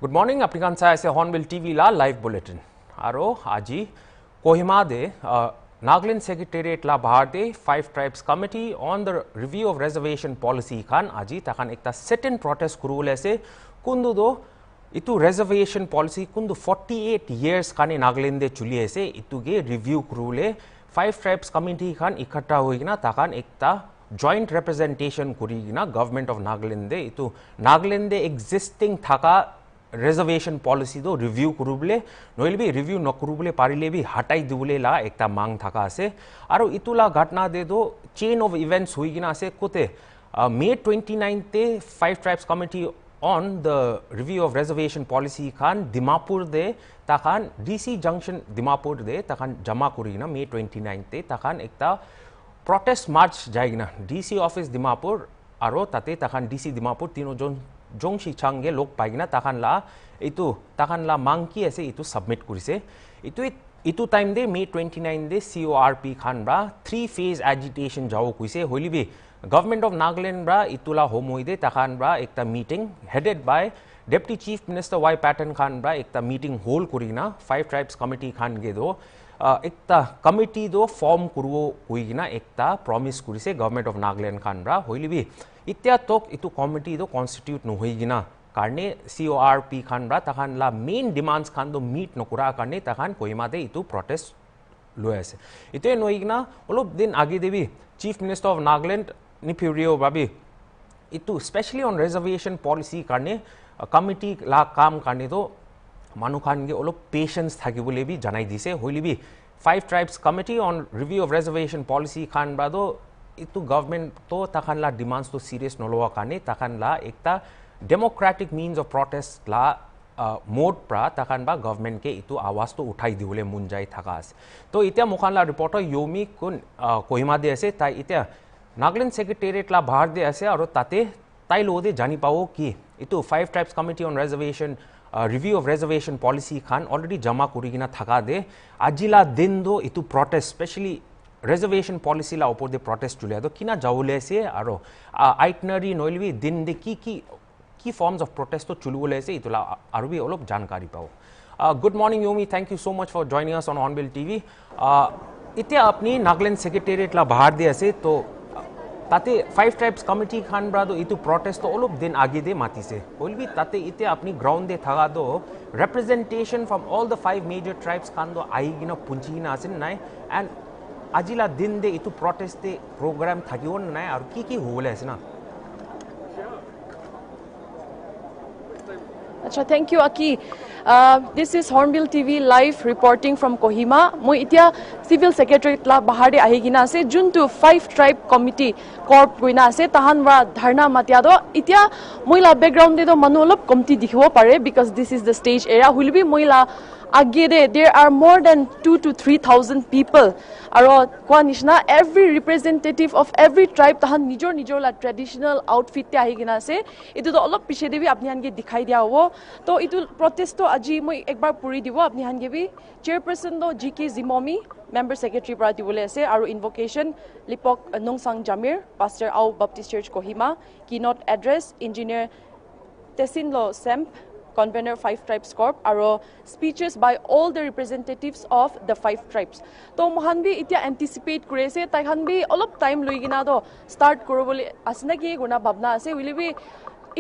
Good morning. Apnikan sa ase Hornbill TV la live bulletin. Aro aji Kohima de Nagaland Secretariat la bahar de 5 Tribes Committee on the review of reservation policy khan aji takan ekta sit-in protest kurule ase kundu do itu reservation policy kundu 48 years kane Nagaland de chuli ase itu ge review kurule 5 Tribes Committee khan ikhatta hoigina takan ekta joint representation kurigina government of Nagaland de itu Nagaland de existing thaka reservation policy do review kurubule noile bi review nakurubule parile bi hatai dibule la ekta mang thaka ase aro itula ghatna de do chain of events hoigina ase kote May 29 te 5 Tribes Committee on the review of reservation policy khan Dimapur de takhan DC junction Dimapur de takhan jama kurigina May 29 te takhan ekta protest march jaigina DC office Dimapur aro tate takhan DC Dimapur tino jon jongshi change lok paigina takhan la mangki ase itu submit kurise itu time de May 29 de Corp khan bra 3 phase agitation jao kuise holibi government of Nagaland bra itula homoide takhan bra ekta meeting headed by Deputy Chief Minister Y Patton khan bra ekta meeting hold kurina 5 Tribes Committee khan ge do ekta committee do form kurwo kuigina ekta promise kurise government of Nagaland khan bra holibi itya tok itu committee do constitute no hoigina karne Corp khan bra takhan la main demands khan do meet nokura karne takhan Kohima de itu protest loi ase ite noigina olop din age debi Chief Minister of Nagaland ni purio babi itu especially on reservation policy karne committee la kam karne do manu khan ge olop patience thakibole bi janai dise hoilibi 5 Tribes Committee on review of reservation policy khan bra do itu government to takhan la demands to serious nolowa kane takhan la ekta democratic means of protest la mode pra takhan ba government ke itu awaz to uthai dibole munjai thaka ase to itia mukhan la reporter Yomi kun Kohima de ase tai itia Nagaland Secretariat la bahar de ase aro tate tai lode jani pawo ki itu 5 Tribes Committee on reservation review of reservation policy khan already jama kurigina thaka de ajila din do itu protest especially reservation policy la upor de protest chule do kina jaule se aro itinerary noilbi din de ki forms of protest to chulule se itula arubi olop jankari pao good morning Yomi, thank you so much for joining us on Hornbill TV itia apni Nagaland Secretariat la bahar de ase to tate 5 Tribes Committee khan bra do itu protest to olop din age de matise holbi tate ite apni ground de thaga do representation from all the 5 major tribes khan do aigina punchina asin nai and ajila din de itu protest de program thakion nai aru ki hole asna Acha, thank you Aki. This is Hornbill TV live reporting from Kohima. Moi itia civil secretariat la bahar de ahigina ase jun to 5 tribe committee Corrp goina ase tahan wa dharna matia do itia moila background de do manolop committee dikhibo pare because this is the stage area hulbi moila age de there are more than 2 to 3,000 people aro kwa nishna every representative of every tribe tahan nijor la traditional outfit te ahigina ase itu do olop piche debi apni han ge dikhai dia hobo to itu protest to aji moi ekbar puri dibo apni han ge bi chairperson do GK Zimomi member secretary pra dibole ase aro invocation Lipok Nongsang Jamir pastor Au Baptist Church Kohima keynote address engineer Tesinlo Semp convener 5 Tribes Corp aro speeches by all the representatives of the 5 tribes to mohan bi itia anticipate kurese tai khan bi olop time loigina do start korobole asna ki guna bhabna ase will be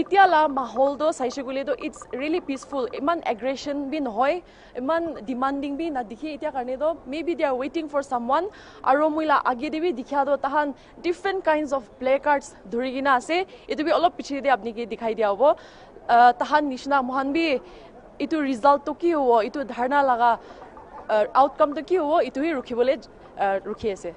itia la mahol do saise gule do it's really peaceful iman aggression bi nohoy iman demanding bi na dikhi itia karne do maybe they are waiting for someone aro muila age debi dikhya do tahan different kinds of placards dhurigina ase itu bi olop piche de apni ki dikhai dia hobo tahan nishna mohan bi itu result to ki ho itu dharna laga outcome to ki ho itu hi rukhibole rukhi ase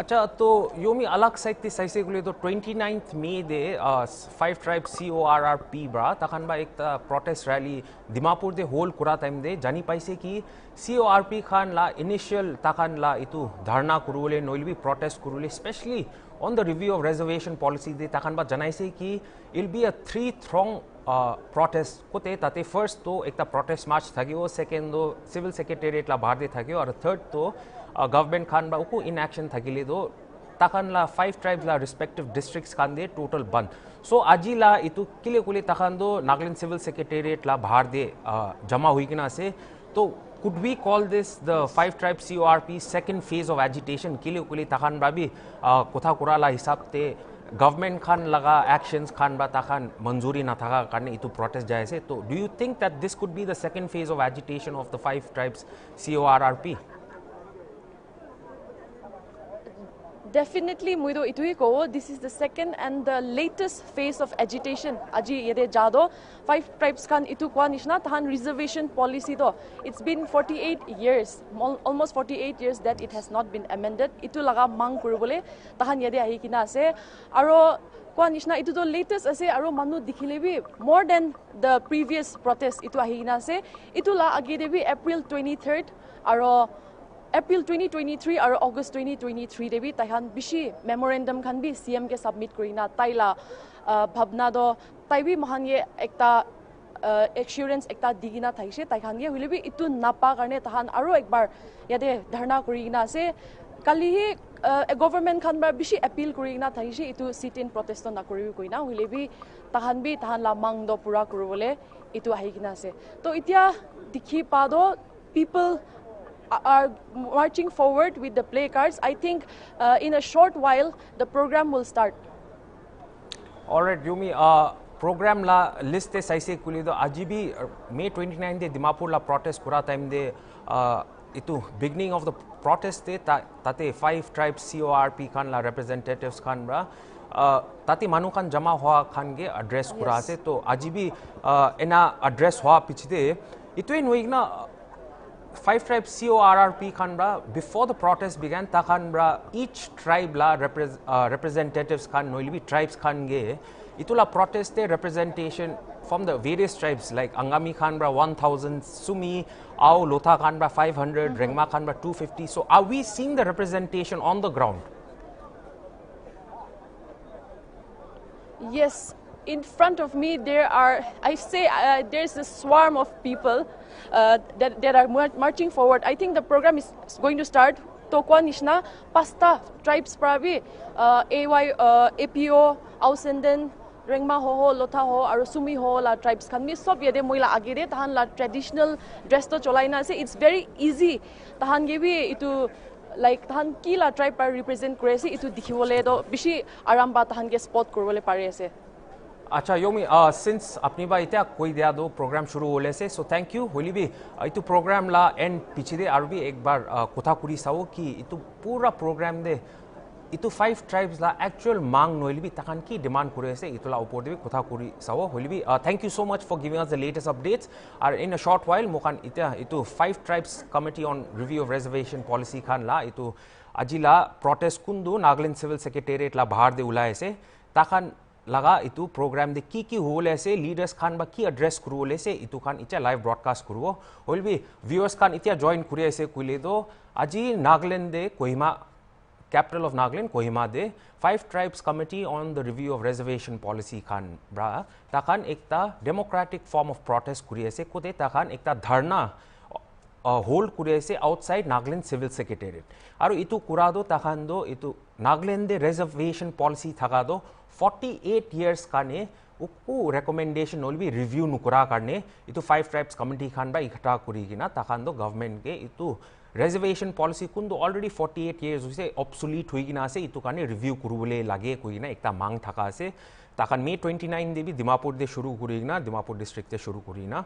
acha to Yomi alag side te saise gule to 29th May de 5 Tribes Corp bra takhan ba ekta protest rally Dimapur de whole kura time de jani paise ki Corp khan la initial takhan la itu dharna kurule noilbi protest kurule especially on the review of reservation policy de takhan ba janaise ki it'll be a 3-prong protest kote tate first to ekta protest march thagyo second do civil secretariat la bahar de thagyo aru third to government khan ba uku inaction thagile do takan la 5 tribes la respective districts kan de total ban. So aji la itu kile kule takan do Nagaland Civil Secretariat la bahar de jama hui kina ase. So could we call this the 5 tribes CORP second phase of agitation? Kile kule takan babi kotha kura la hisab te government khan laga actions khan ba takan manzuri na thaka karne itu protest jai ase. So do you think that this could be the second phase of agitation of the 5 tribes CORP? Definitely, Muido itui ko. This is the second and the latest phase of agitation. Aji yede jado 5 tribes kan itu kwa nishna tahan reservation policy do. It's been 48 years, almost 48 years that it has not been amended. Itu laga mang kurubole tahan yede ahi kina ase. Aro kwa nishna itu do latest ase aro manu dikhilebi more than the previous protest itu ahi kina ase. Itu la agi debi April 23rd aro April 2023 or August 2023 debi taihan bishi memorandum khan bi CM ke submit kurina taila bhabna do taibi mahange ekta assurance ekta digina thaise taihan ge hulebi itu napa karne tahan aro ekbar yade dharna kurina ase kali hi government khan ba bishi appeal kurina thaise itu sit in protest na koribi koina hulebi tahan bi tahan la mang do pura kurubole itu ahi kina ase to itia dikhi pa do people are marching forward with the placards. I think in a short while the program will start. All right, Yumi, program la list te saise kuli do ajibi May 29 de Dimapur la protest kura time de itu beginning of the protest te tate 5 tribes CORP khan la representatives khan ra tati manu khan jama hoa khan ge address kura ase to ajibi ena address hoa pichide itu noigna 5 tribes CORP khanbra before the protest began ta khanbra each tribe la representatives khan noilibi tribes khan ge itula protest te representation from the various tribes like Angami khanbra 1000 Sumi Ao Lotha khanbra 500 Rengma khanbra 250 so are we seeing the representation on the ground? Yes, in front of me there are there's a swarm of people that are marching forward. I think the program is going to start. Tokwa Nishna, Pasta, Tribes Pravi, AY, APO, Ausenden, Rengma Ho, Lotha Ho, Arusumi Ho, la tribes can be sob yede moila agide, Tahan la traditional dress to Cholaina say it's very easy. Tahan give itu like Tahan Kila tribe represent crazy, itu Dikiwole do, Bishi Aramba Tahan get spot Kurwole Parese. अच्छा Yomi since अपनी बा इतना कोई दिया दो programme शुरू होले से so thank you होली भी इतु प्रोग्राम ला एंड पीछे दे और भी एक बार कोथा कुरी साओ कि इतु पूरा प्रोग्राम दे इतु 5 ट्राइब्स ला एक्चुअल मांग नोइली भी तकान की डिमांड करे से इतु ला ऊपर दे भी कोथा कुरी साओ होली भी thank you so much for giving us the latest updates और in a short while मोकान इतना इतु 5 tribes committee on review of reservation policy Khan ला इतु अजिला protest Kundu Nagaland civil secretariat ला बाहर दे उलाए से तकान लगा इतु प्रोग्राम दे की होले से लीडर्स खान बा की एड्रेस करूले से इतु खान इचा लाइव ब्रॉडकास्ट करूओ होल भी व्यूअर्स खान इतिया जॉइन कुरे से कुले दो अजी नागालैंड दे कोहिमा कैपिटल ऑफ नागालैंड कोहिमा दे 5 tribes committee on the review of reservation policy खान ब्रा ताखान एकता डेमोक्रेटिक फॉर्म ऑफ प्रोटेस्ट कुरे से कोते ताखान एकता धरना होल्ड कुरे से आउटसाइड नागालैंड सिविल सेक्रेटेरिएट और इतु कुरा दो ताखान दो इतु नागालैंड दे रिजर्वेशन पॉलिसी थका दो 48 years काने उक्कु recommendation नोल भी review नुकुरा करने इतु 5 tribes committee खान बा इकट्ठा कुरी किना ताखान दो government के इतु reservation policy कुन दो already 48 years उसे obsolete हुई किना से इतु काने review कुरुबले लागे कोई ना एकता मांग थका से ताखान May 29 दे भी दिमापुर दे शुरू कुरी किना दिमापुर district दे शुरू कुरी ना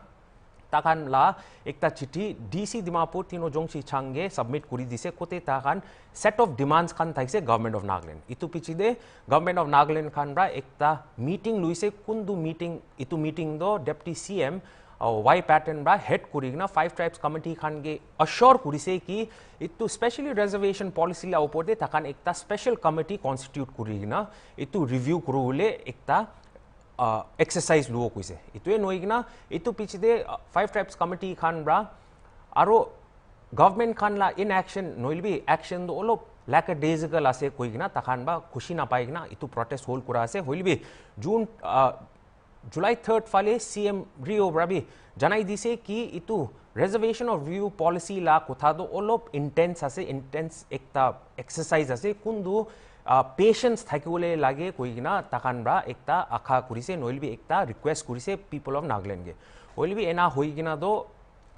ताखान ला एकता चिट्ठी डीसी दिमापुर तीनों जोंगसी छांगे सबमिट कुरी दिसे कोते ताखान सेट ऑफ डिमांड्स खान थाइसे गवर्नमेंट ऑफ नागालैंड इतु पिछि दे गवर्नमेंट ऑफ नागालैंड खान रा एकता मीटिंग लुइसे कुंदु मीटिंग इतु मीटिंग दो डेप्टी सीएम वाई पैटर्न रा हेड कुरीगना 5 ट्राइब्स कमिटी खान के अश्योर कुरिसे कि इतु स्पेशली रिजर्वेशन पॉलिसी ला ऊपर दे ताखान एकता स्पेशल कमिटी कॉन्स्टिट्यूट कुरीगना इतु रिव्यू कुरुले एकता एक्सरसाइज लुओ कुइसे इतुए नोइगना इतु पीछे दे 5 ट्राइब्स कमिटी खान ब्रा आरो गवर्नमेंट खान ला इन एक्शन नोइल भी एक्शन दो ओलो लैकडेजिकल आसे कोइगना तखान बा खुशी ना पाइगना इतु प्रोटेस्ट होल कुरा से होइल भी जुलाई 3 फाले सीएम रियो ब्राबी जनाई दिसे कि इतु रिजर्वेशन ऑफ रिव्यू पॉलिसी ला कोथा दो ओलो इंटेंस आसे इंटेंस एकता एक्सरसाइज आसे Kundu patience thaikule lage koigina takanra ekta akha kurise noilbi ekta request kurise people of Nagaland ge oilbi ena hoigina do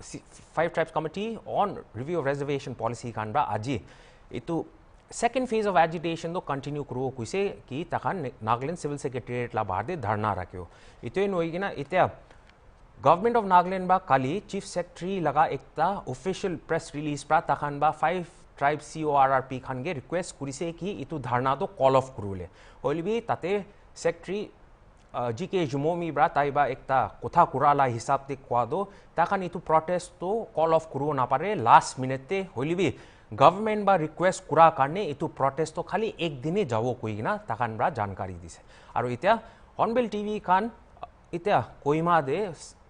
5 tribes committee on review of reservation policy kanra aji itu second phase of agitation do continue kuro kuise ki takan Nagaland civil secretariat la bahar de dharna rakyo itu noigina itya government of Nagaland ba kali chief secretary laga ekta official press release pra takan ba 5 tribe CORRP khan ge request kurise ki itu dharna do call off kurule oilbi tate secretary GK Jumomi bra taiba ekta kotha kurala hisab te kwado takan itu protest to call off kuru na pare last minute te hoilibi government ba request kura karne itu protest to khali ek dine jabo koigina takan bra jankari dise aru itya Hornbill TV khan itya Kohima de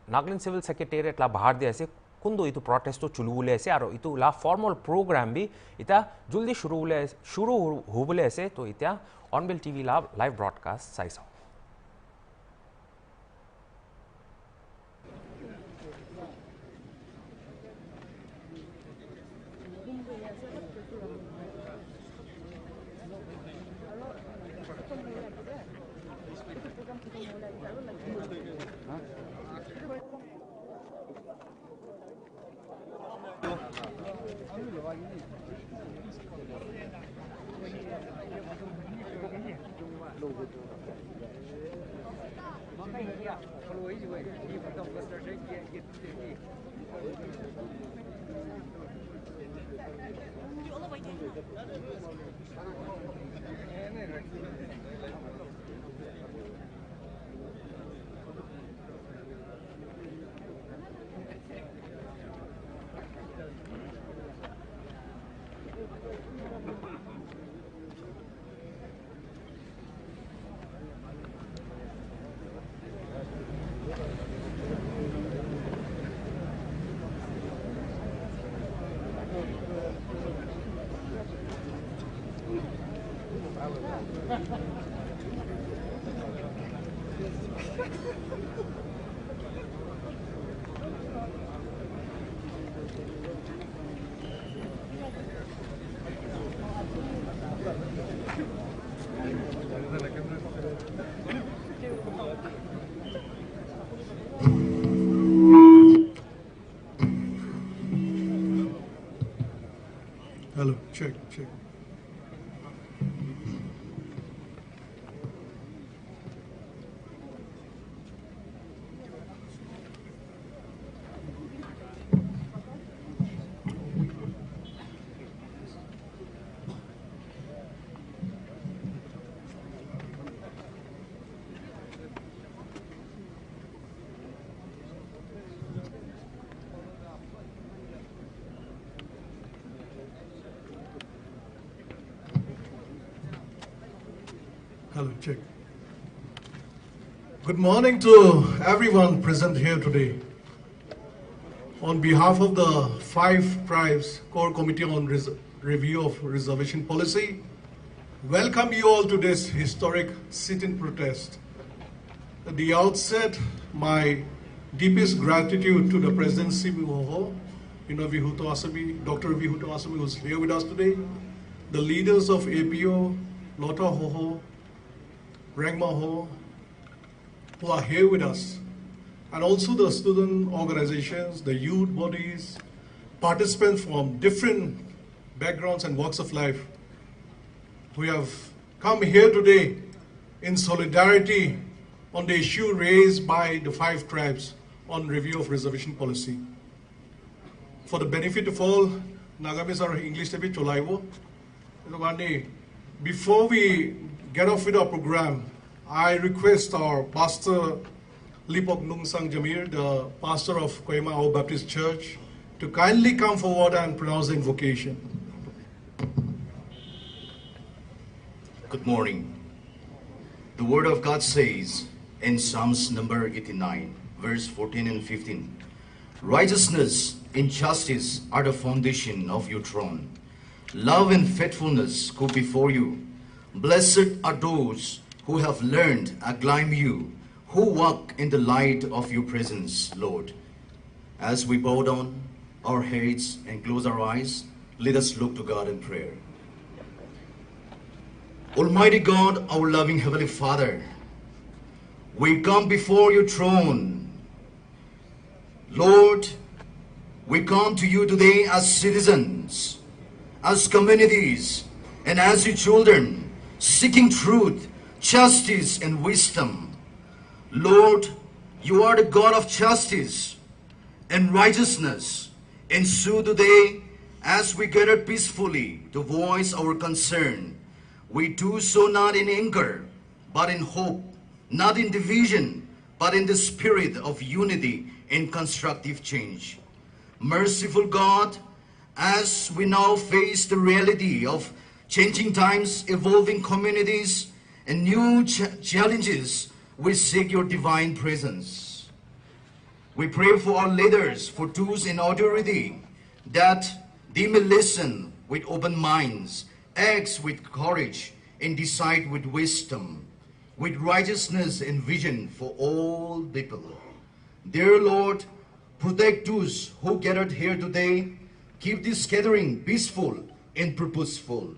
Nagaland civil secretariat la bahar de ase kundo itu protest to chulule ase aru itu la formal program bi ita juldi shuru hubule ase to itya Hornbill TV la live broadcast saisa Hello, check. Hello, check. Good morning to everyone present here today. On behalf of the 5 Tribes Core Committee on Review of Reservation Policy, welcome you all to this historic sit-in protest. At the outset, my deepest gratitude to the President Sibihoho, Dr. Vihuto Asami, who's here with us today, the leaders of APO, Lota Hoho, Rangma Ho, who are here with us, and also the student organizations, the youth bodies, participants from different backgrounds and walks of life, who have come here today in solidarity on the issue raised by the 5 tribes on review of reservation policy. For the benefit of all, Nagamis are English to be Cholaiwo. Before we get off with our program, I request our pastor Lipok Nungsang Jamir, the pastor of Kohima Ao Baptist Church, to kindly come forward and pronounce the invocation. Good morning. The word of God says in Psalms number 89, verse 14 and 15, righteousness and justice are the foundation of your throne. Love and faithfulness go before you. Blessed are those who have learned acclaim you, who walk in the light of your presence, Lord. As we bow down our heads and close our eyes, let us look to God in prayer. Almighty God, our loving Heavenly Father, we come before your throne. Lord, we come to you today as citizens, as communities, and as your children, seeking truth, justice, and wisdom. Lord, you are the God of justice and righteousness. And so today, as we gather peacefully to voice our concern, we do so not in anger, but in hope, not in division, but in the spirit of unity and constructive change. Merciful God, as we now face the reality of changing times, evolving communities, and new challenges, we seek your divine presence. We pray for our leaders, for those in authority, that they may listen with open minds, act with courage, and decide with wisdom, with righteousness and vision for all people. Dear Lord, protect those who gathered here today. Keep this gathering peaceful and purposeful.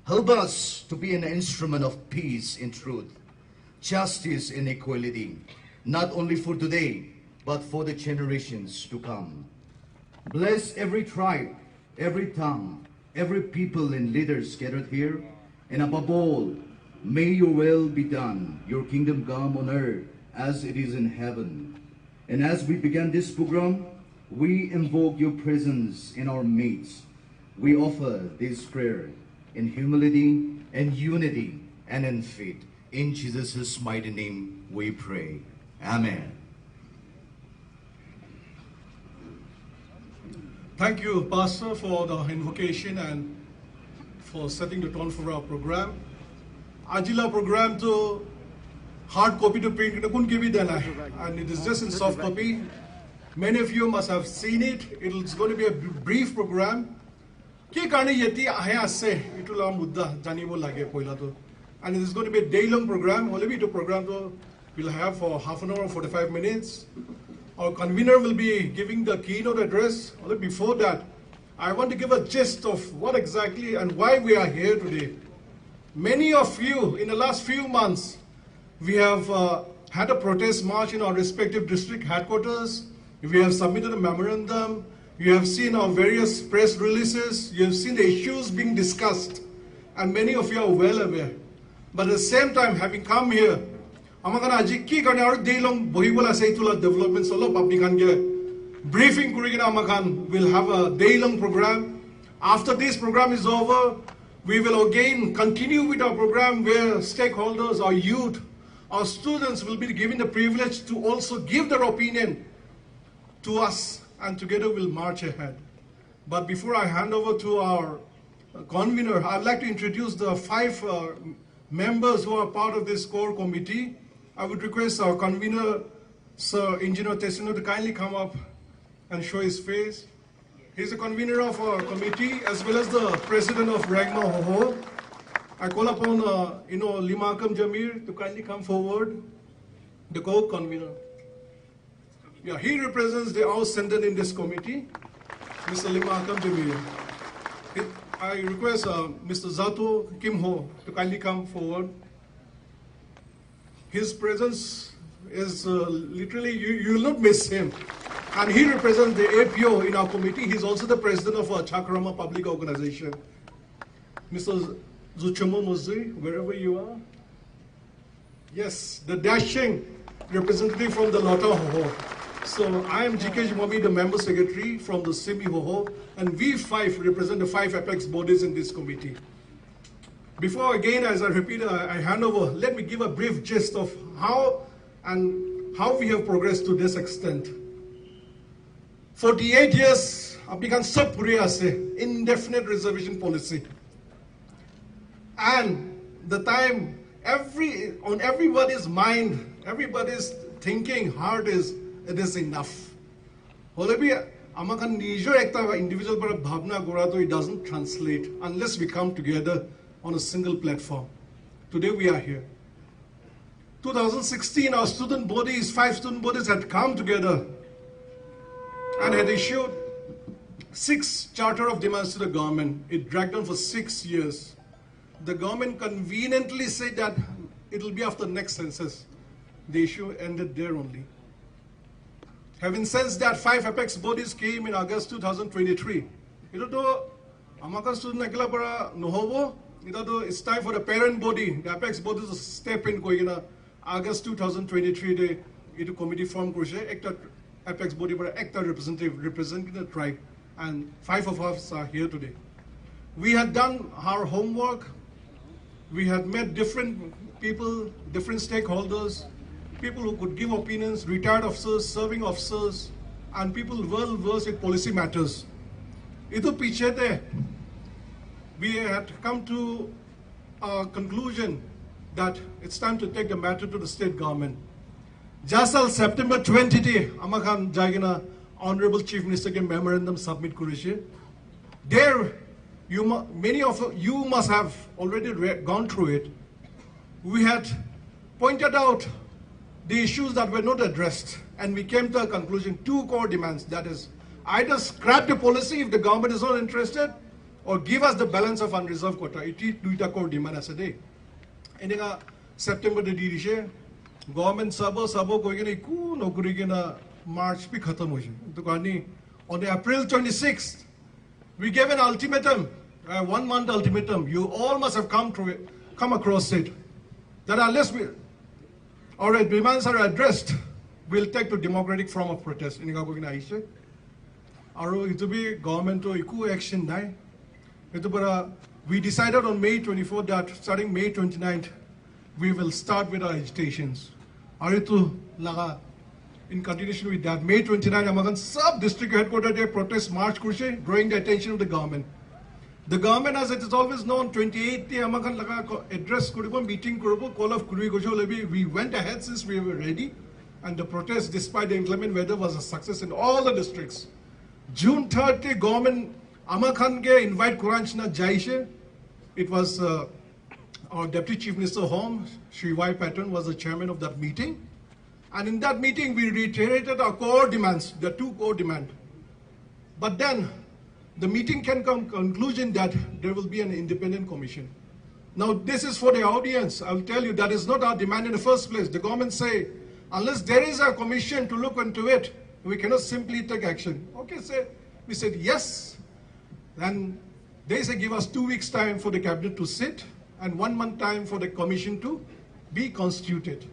Help us to be an instrument of peace and truth, justice and equality, not only for today, but for the generations to come. Bless every tribe, every tongue, every people and leaders gathered here, and above all, may your will be done, your kingdom come on earth as it is in heaven. And as we begin this program, we invoke your presence in our midst. We offer this prayer in humility and unity and in faith. In Jesus' mighty name we pray. Amen. Thank you, Pastor, for the invocation and for setting the tone for our program. Ajila program to hard copy to print and it is just in soft copy. Many of you must have seen it. It's going to be a brief program. And it is going to be a day-long program. Only the program we'll have for half an hour or 45 minutes. Our convener will be giving the keynote address. Only before that, I want to give a gist of what exactly and why we are here today. Many of you, in the last few months, we have had a protest march in our respective district headquarters. We have submitted a memorandum. You have seen our various press releases. You have seen the issues being discussed. And many of you are well aware. But at the same time, having come here, day-long development briefing we'll have a day-long program. After this program is over, we will again continue with our program where stakeholders, our youth, our students will be given the privilege to also give their opinion to us, and together we'll march ahead. But before I hand over to our convener, I'd like to introduce the 5 members who are part of this core committee. I would request our convener, Sir Engineer Tessino, to kindly come up and show his face. He's the convener of our committee as well as the president of Ragma Hoho. I call upon Limakam Jamir to kindly come forward, the co-convener. Yeah, he represents the House Center in this committee, Mr. Limakam Jamir. I request Mr. Zato Kimho to kindly come forward. His presence is literally, you will not miss him. And he represents the APO in our committee. He's also the president of our Chakrama Public Organization. Mr. Zuchamo Muzui, wherever you are. Yes, the dashing representative from the Lota Hoho. So I am GK Jimobi, the member secretary from the Simi Hoho, and we 5 represent the 5 apex bodies in this committee. Before again, as I repeat, I hand over, let me give a brief gist of how we have progressed to this extent. 48 years, I've begun indefinite reservation policy. And the time, on everybody's mind, everybody's thinking hard is, it is enough. Individual it doesn't translate unless we come together on a single platform. Today we are here. 2016, our student bodies, 5 student bodies had come together and had issued 6 charter of demands to the government. It dragged on for 6 years. the government conveniently said that it will be after next census. The issue ended there only. Having sensed that 5 apex bodies came in August 2023, it's time for the parent body, the apex bodies to step in. August 2023, the committee formed apex body, but actor representative representing the tribe, and 5 of us are here today. We had done our homework. We had met different people, different stakeholders, people who could give opinions, retired officers, serving officers, and people well versed in policy matters. We had come to a conclusion that it's time to take the matter to the state government. Just on September 20, Amakan Jagina, Honorable Chief Minister ke memorandum submit kurishe. There, many of you must have already gone through it. We had pointed out the issues that were not addressed, and we came to a conclusion, 2 core demands. That is, either scrap the policy if the government is not interested, or give us the balance of unreserved quota. It is 2 core demand as a day. And in September, the DDC, government sabo going in March pe khatam hoise. On April 26th, we gave an ultimatum, a 1-month ultimatum. You all must have come across it. That unless our demands are addressed, we'll take the democratic form of protest. It will be government to action. We decided on May 24th that starting May 29th, we will start with our agitations. In continuation with that, May 29th, Amagan sub-district headquarters day protest march drawing the attention of the government. The government, as it is always known, 28th Amagan address meeting call of we went ahead since we were ready, and the protest, despite the inclement weather, was a success in all the districts. June 3rd, government Amakan ke invite Kuranchna Jaishe. It was our Deputy Chief Minister Home, Shri Y. Patton, was the chairman of that meeting. And in that meeting, we reiterated our core demands, the 2 core demands. But then, the meeting can come to conclusion that there will be an independent commission. Now, this is for the audience. I'll tell you, that is not our demand in the first place. The government say, unless there is a commission to look into it, we cannot simply take action. Okay, we said yes. Then they say give us 2 weeks time for the cabinet to sit and 1 month time for the commission to be constituted.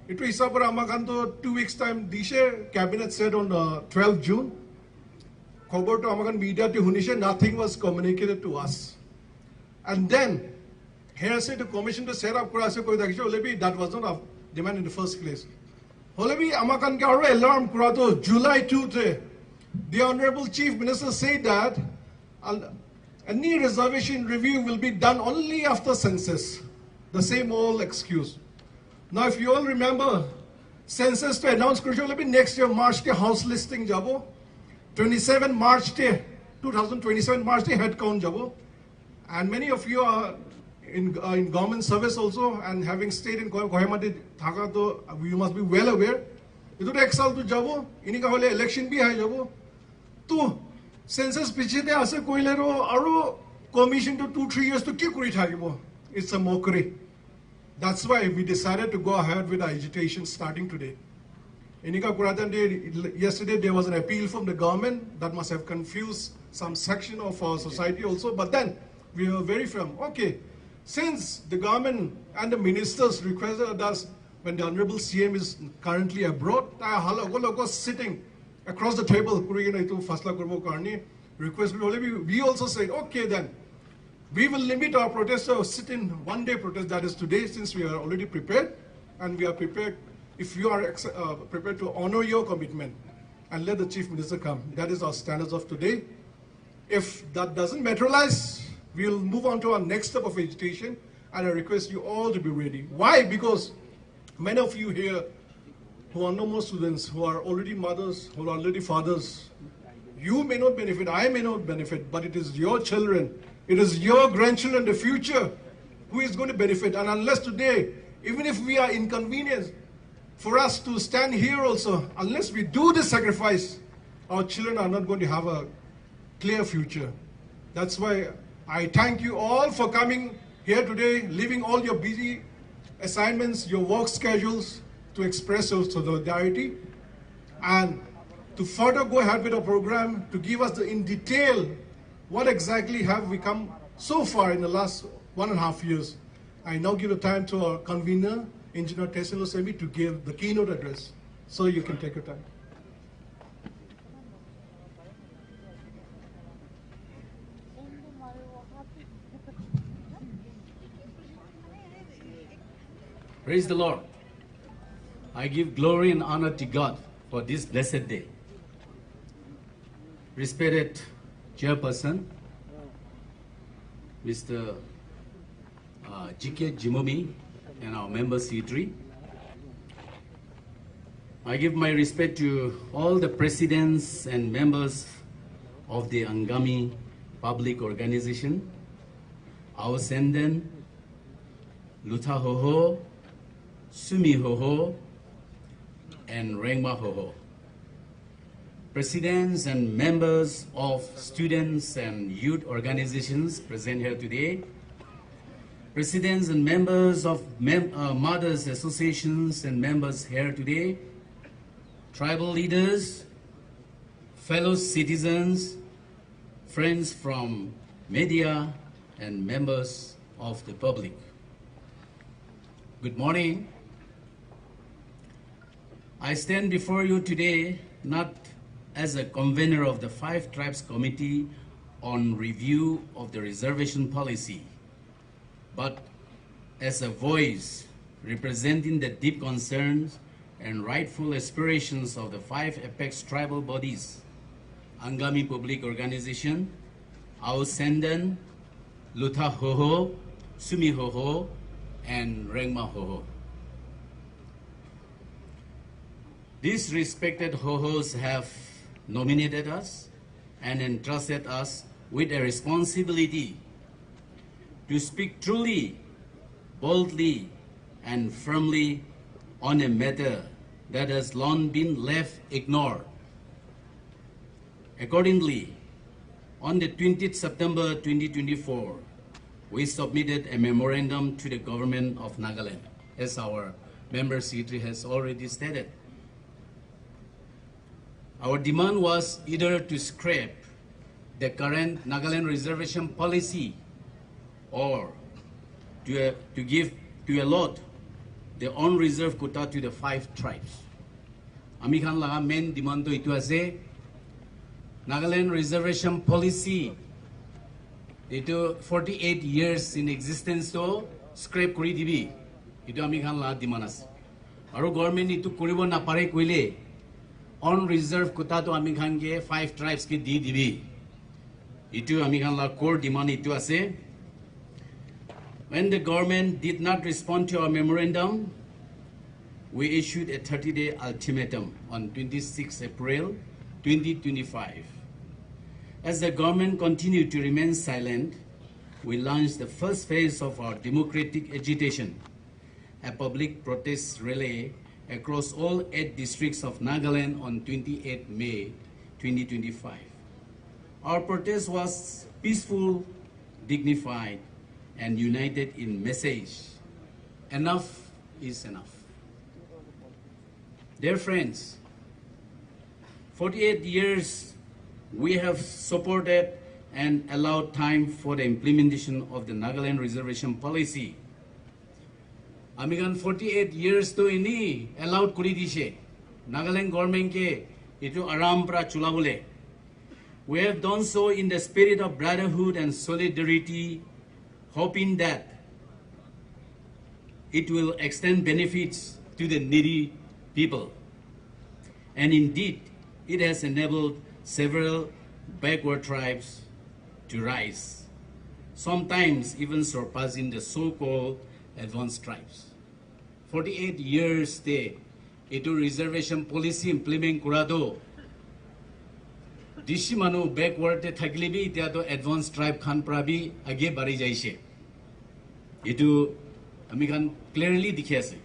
It was 2 weeks time. Dishe cabinet said on 12th June. Media nothing was communicated to us. And then here said the commission to set up that was not a demand in the first place. Alarm July 2, the Honorable Chief Minister said that any reservation review will be done only after census. The same old excuse. Now, if you all remember, census to announce next year March the house listing jabo, 27 March 2027 March head count jabo, and many of you are in government service also, and having stayed in Kohima Thaka, you must be well aware. Ito exal to jabo, inika hole election bhi hai jabo. To census pichete ase koilero aro commission to 2-3 years to ki kuri thakibo. It's a mockery. That's why we decided to go ahead with our agitation starting today. Yesterday there was an appeal from the government that must have confused some section of our society also, but then we were very firm. Okay, since the government and the ministers requested us, when the Honorable CM is currently abroad, sitting across the table, we also said, okay then, we will limit our protest to sit in 1-day protest, that is today, since we are already prepared, and we are prepared, if you are prepared to honor your commitment and let the Chief Minister come. That is our standards of today. If that doesn't materialize, we'll move on to our next step of agitation, and I request you all to be ready. Why? Because many of you here who are no more students, who are already mothers, who are already fathers, you may not benefit, I may not benefit, but it is your children, it is your grandchildren, the future, who is going to benefit. And unless today, even if we are inconvenienced for us to stand here also, unless we do this sacrifice, our children are not going to have a clear future. That's why I thank you all for coming here today, leaving all your busy assignments, your work schedules, to express your solidarity and to further go ahead with our program, to give us in detail what exactly have we come so far in the last 1.5 years. I now give the time to our convener, Engineer Tesilo Semi, to give the keynote address. So you can take your time. Praise the Lord. I give glory and honor to God for this blessed day. Respected Chairperson, Mr. G.K. Jimomi, and our member Secretary. I give my respect to all the presidents and members of the Angami Public Organization, our Senden, Lutha Hoho, Sumi Hoho, and Rengma Hoho. Presidents and members of students and youth organizations present here today, presidents and members of mothers associations and members here today, tribal leaders, fellow citizens, friends from media, and members of the public. Good morning. I stand before you today not as a convener of the 5 Tribes Committee on Review of the Reservation Policy, but as a voice representing the deep concerns and rightful aspirations of the 5 apex tribal bodies, Angami Public Organization, Ao Senden, Lutha Hoho, Sumi Hoho, and Rengma Hoho. These respected Hohos have nominated us and entrusted us with a responsibility to speak truly, boldly, and firmly on a matter that has long been left ignored. Accordingly, on the 20th September 2024, we submitted a memorandum to the government of Nagaland, as our member secretary has already stated. Our demand was either to scrap the current Nagaland reservation policy or to allot the unreserved quota to the 5 tribes. Ami khan laga main demand to itu ase Nagaland reservation policy itu 48 years in existence to scrap kori dibi. Itu ami khan laga demand ase. Aru government itu koribo na pare koile unreserved quota to ami khan ke 5 tribes ke di dibi. Itu ami khan laga core demand itu ase. When the government did not respond to our memorandum, we issued a 30-day ultimatum on 26 April 2025. As the government continued to remain silent, we launched the first phase of our democratic agitation, a public protest relay across all 8 districts of Nagaland on 28 May 2025. Our protest was peaceful, dignified, and united in message. Enough is enough. Dear friends, 48 years we have supported and allowed time for the implementation of the Nagaland reservation policy. Amigan 48 years to ini allowed kuri dishe. Nagaland government ke itu aram pra chulabule. We have done so in the spirit of brotherhood and solidarity, hoping that it will extend benefits to the needy people. And indeed, it has enabled several backward tribes to rise, sometimes even surpassing the so-called advanced tribes. 48 years te itu reservation policy implement kurado. Dishi manu backward te thaklibi tia to advanced tribe khan prabi age bari jaise. Itu ami khan clearly dikhi ase.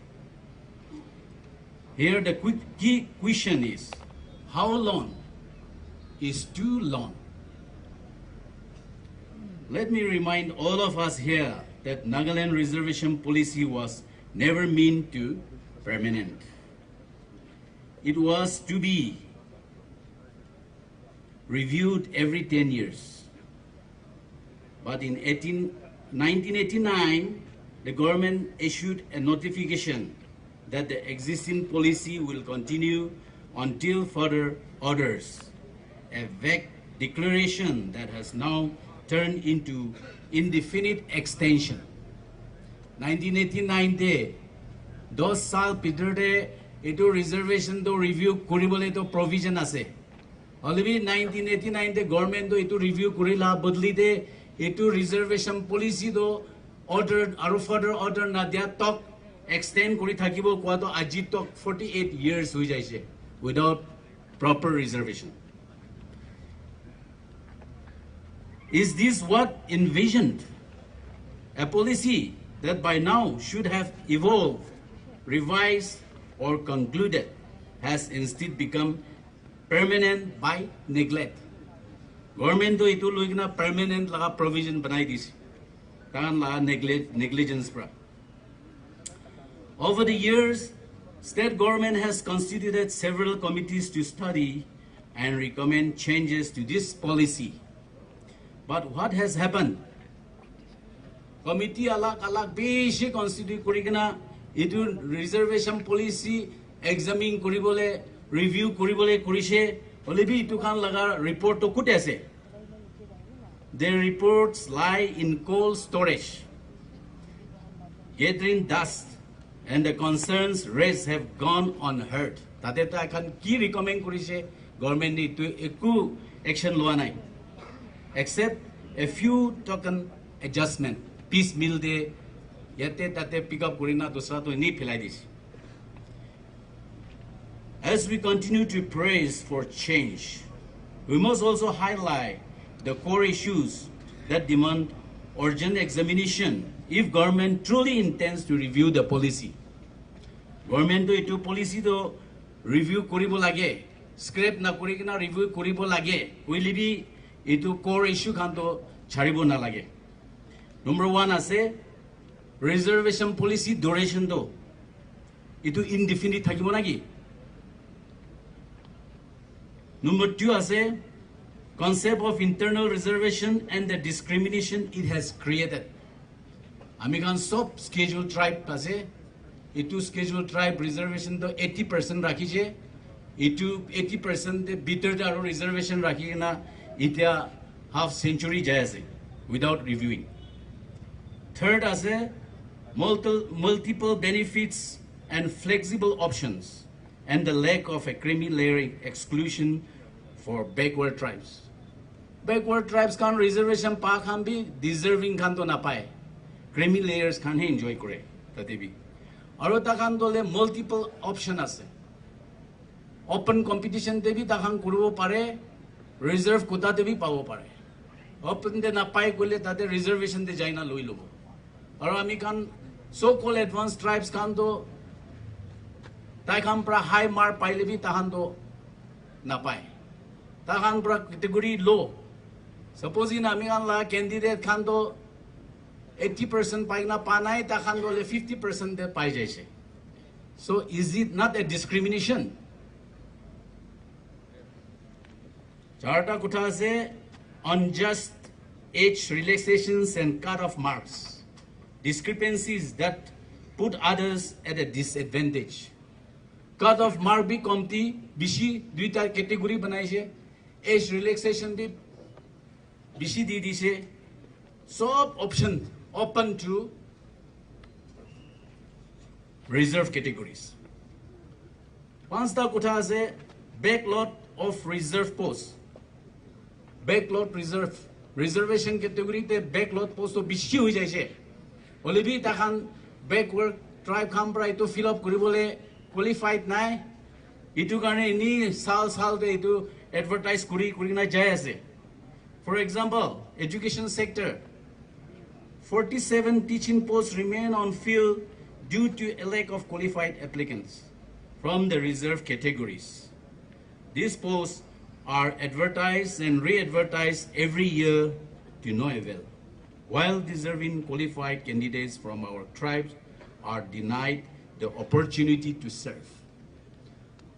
Here the key question is, how long is too long? Let me remind all of us here that Nagaland reservation policy was never meant to permanent. It was to be reviewed every 10 years. But in 1989, the government issued a notification that the existing policy will continue until further orders, a vague declaration that has now turned into indefinite extension. 1989 de 10 saal pitor de eto reservation to review koribole to provision ase. Already 1989 de government to eto review korila bodli de eto reservation policy to order aru further order na dia talk extend kori thakibo kwa to aji talk 48 years hui jaise without proper reservation. Is this what envisioned? A policy that by now should have evolved, revised, or concluded has instead become permanent by neglect. Government to itu loigna permanent laga provision banai dis. Kan laga negligence pra. Over the years, state government has constituted several committees to study and recommend changes to this policy. But what has happened? Committee alak beshi constitute kurigana itu reservation policy examine kuribole review kuribole kurise olebi itu kan laga report to kute ase. Their reports lie in cold storage, gathering dust, and the concerns raised have gone unheard. Tate ta kan ki recommend kurise government ni to eku action loa nai, except a few token adjustment. Piecemeal de yate tate pick up kurina dusra to ni philai dis. As we continue to praise for change, we must also highlight the core issues that demand urgent examination if government truly intends to review the policy. Government to itu policy to review koribo lage, scrap na kurikina review koribo lage, will be itu core issue kanto charibo na lage. Number 1 ase reservation policy duration do itu indefinite thakibo nagi. Number 2 ase concept of internal reservation and the discrimination it has created. Amikan sob scheduled tribe ase itu scheduled tribe reservation do 80% rakhiche itu 80% de bitter aro reservation rakhina itia half century jayase without reviewing. Third as a multiple benefits and flexible options, and the lack of a creamy layering exclusion for backward tribes. Backward tribes can reservation pa can be deserving kan to na pae. Creamy layers can enjoy kore tatebi. Aro ta kan dole multiple option ase. Open competition debi ta kan kurubo pare, reserve quota debi pabo pare. Open de na pae gole tate reservation de jaina loi lobo. Or ami kan so-called advanced tribes kan to tai kan pra high mark paile bi tahan to na pai. Tahan pra category low. Suppose in ami kan la candidate kan to 80% pai na panai tahan to le 50% de pai jaise. So is it not a discrimination? Charta kutha se unjust age relaxations and cut-off marks. Discrepancies that put others at a disadvantage. Cut-off mark bhi komti, bishi duita category banaise, age relaxation bhi bishi di dise, sub option open to reserve categories. Once the kutha se backlot of reserve posts, backlot reservation category te backlot post to bishi hui jaise. Olibi takan backward tribe khampra itu fill up kuribole qualified nai itu karne ni sal de itu advertise kuri na jai ase. For example, education sector 47 teaching posts remain on fill due to a lack of qualified applicants from the reserve categories. These posts are advertised and re-advertised every year to no avail. well-deserving qualified candidates from our tribes are denied the opportunity to serve.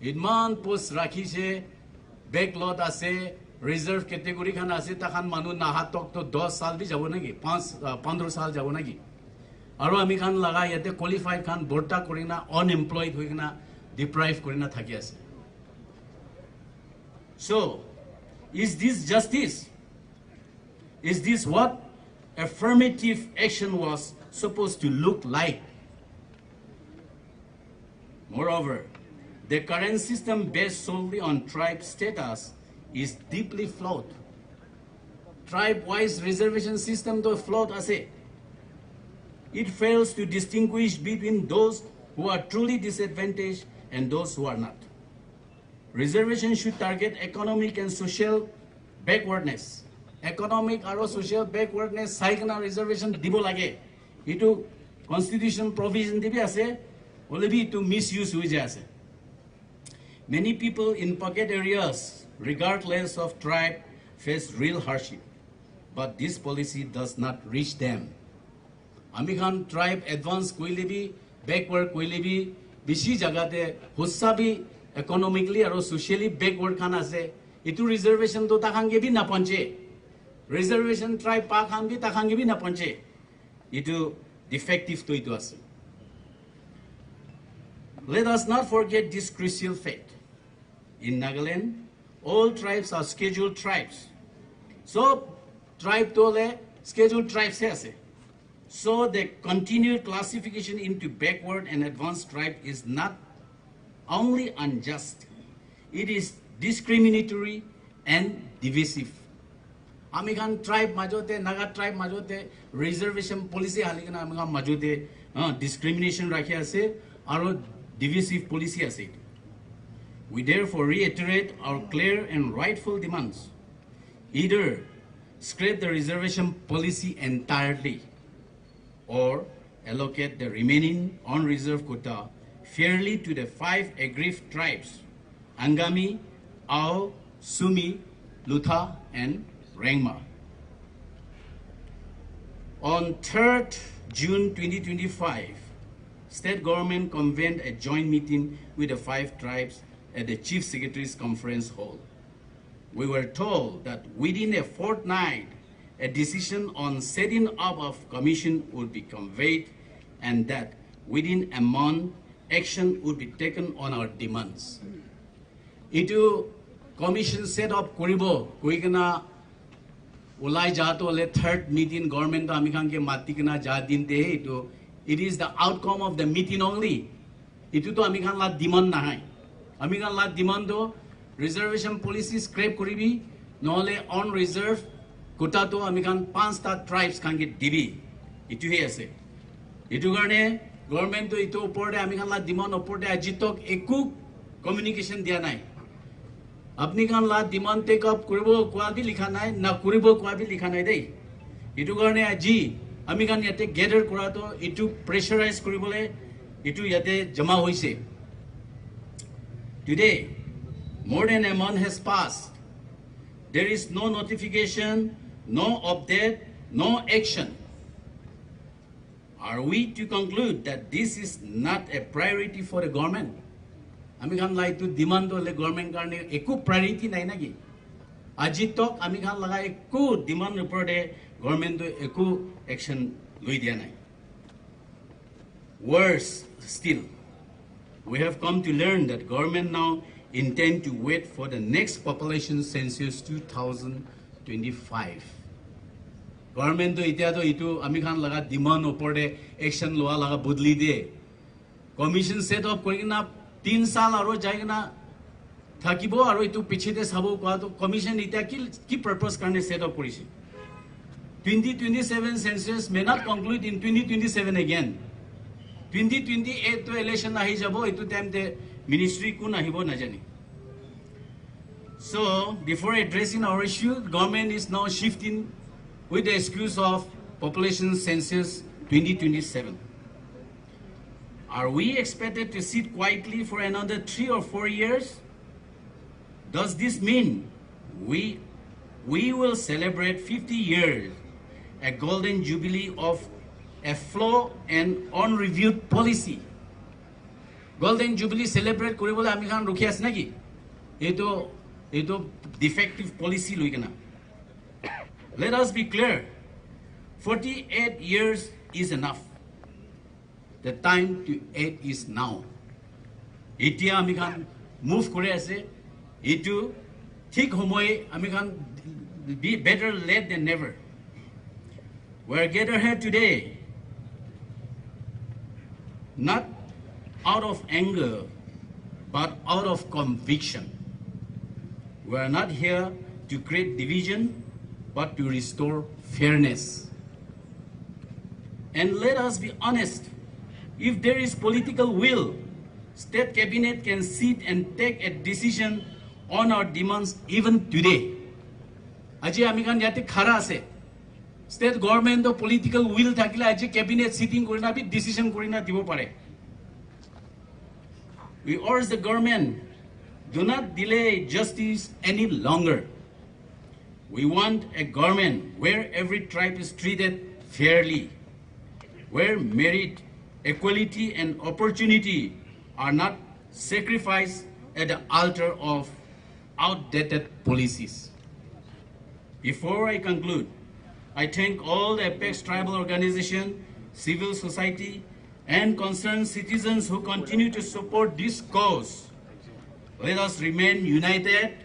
Idman post rakhiche backlot ase reserve category khan ase takhan manu nahatok to 10 saal bhi jabo nagi 15 saal jabo nagi aro ami khan laga yate qualified khan borta korina unemployed hoina deprive korina thaki ase. So is this justice? Is this what affirmative action was supposed to look like? Moreover, the current system based solely on tribe status is deeply flawed. Tribe-wise reservation system though flawed ase. It fails to distinguish between those who are truly disadvantaged and those who are not. Reservation should target economic and social backwardness. Economic and social backwardness saikana reservation dibo lage. Itu constitution provision dibi ase, olebi to misuse hui ase. Many people in pocket areas, regardless of tribe, face real hardship, but this policy does not reach them. Amikhan tribe advance koile bhi, backward koile bhi, bishi jagate hussa bhi economically or socially backward khan ase. Itu reservation to takhange bhi na panche. Reservation tribe pa khan bhi takhange bhi na panche. Itu defective to itu ase. Let us not forget this crucial fact. In Nagaland, all tribes are scheduled tribes. So, tribe tole scheduled tribes hai. So, the continued classification into backward and advanced tribe is not only unjust, it is discriminatory and divisive. Amikhan tribe majote, Naga tribe majote, reservation policy halikana amikhan majote discrimination rakhi ase, aro divisive policy ase. We therefore reiterate our clear and rightful demands. Either scrap the reservation policy entirely or allocate the remaining unreserved quota fairly to the 5 aggrieved tribes, Angami, Ao, Sumi, Lutha, and Rengma. On 3rd June 2025, state government convened a joint meeting with the 5 tribes at the Chief Secretary's Conference Hall. We were told that within a fortnight, a decision on setting up of commission would be conveyed and that within a month, action would be taken on our demands. Itu commission set up koribo, koikana ulai jato le 3rd meeting government to amikhan ke matikana jadin te itu. It is the outcome of the meeting only. Itu to amikhan la demand nahay. Amikhan la demand do reservation policy scrap koribi, nole unreserved quota to amikhan 5 tribes kan get dibi. Itu he ase. Itu garne government to itu uporde amikhan la demand uporde ajitok eku communication dia nai. Apni kan la demand take up koribo kwa bhi likha nai, na koribo kwa bhi likha nai dei. Itu garne aji amikhan yate gather kora to itu pressurize koribole itu yate jama hoise. Today, more than a month has passed. There is no notification, no update, no action. Are we to conclude that this is not a priority for the government? Amikhan like to demand the government karne eku priority nahi nagi. Ajitok amikhan laga eku demand report government to eku action loi dia nahi. Worse still, we have come to learn that government now intend to wait for the next population census 2025. Government to itia to itu amikhan laga demand uporde action loa laga budli de. Commission set up korina 3 saal aro jaigna thakibo aro itu piche de sabo kwa to commission itia ki purpose karne set up korishi. 2027 census may not conclude in 2027 again. 2028 to election nahi jabo itu time de ministry ko nahibo najani. So before addressing our issue, government is now shifting with the excuse of population census 2027. Are we expected to sit quietly for another 3 or 4 years? Does this mean we will celebrate 50 years a golden jubilee of a flawed and unreviewed policy. Golden Jubilee celebrate koribole ami khan rukhi ase naki? Eto defective policy loi kana. Let us be clear. 48 years is enough. The time to act is now. Etia ami khan move kore ase. Etu thik homoy ami khan be better late than never. We are gathered here today not out of anger, but out of conviction. We are not here to create division, but to restore fairness. And let us be honest, if there is political will, State Cabinet can sit and take a decision on our demands even today. Aji amikan yate khara ase. State government the political will thakila aji cabinet sitting korina bi decision korina dibo pare. We urge the government, do not delay justice any longer. We want a government where every tribe is treated fairly, where merit, equality, and opportunity are not sacrificed at the altar of outdated policies. Before I conclude, I thank all the Apex tribal organizations, civil society, and concerned citizens who continue to support this cause. Let us remain united,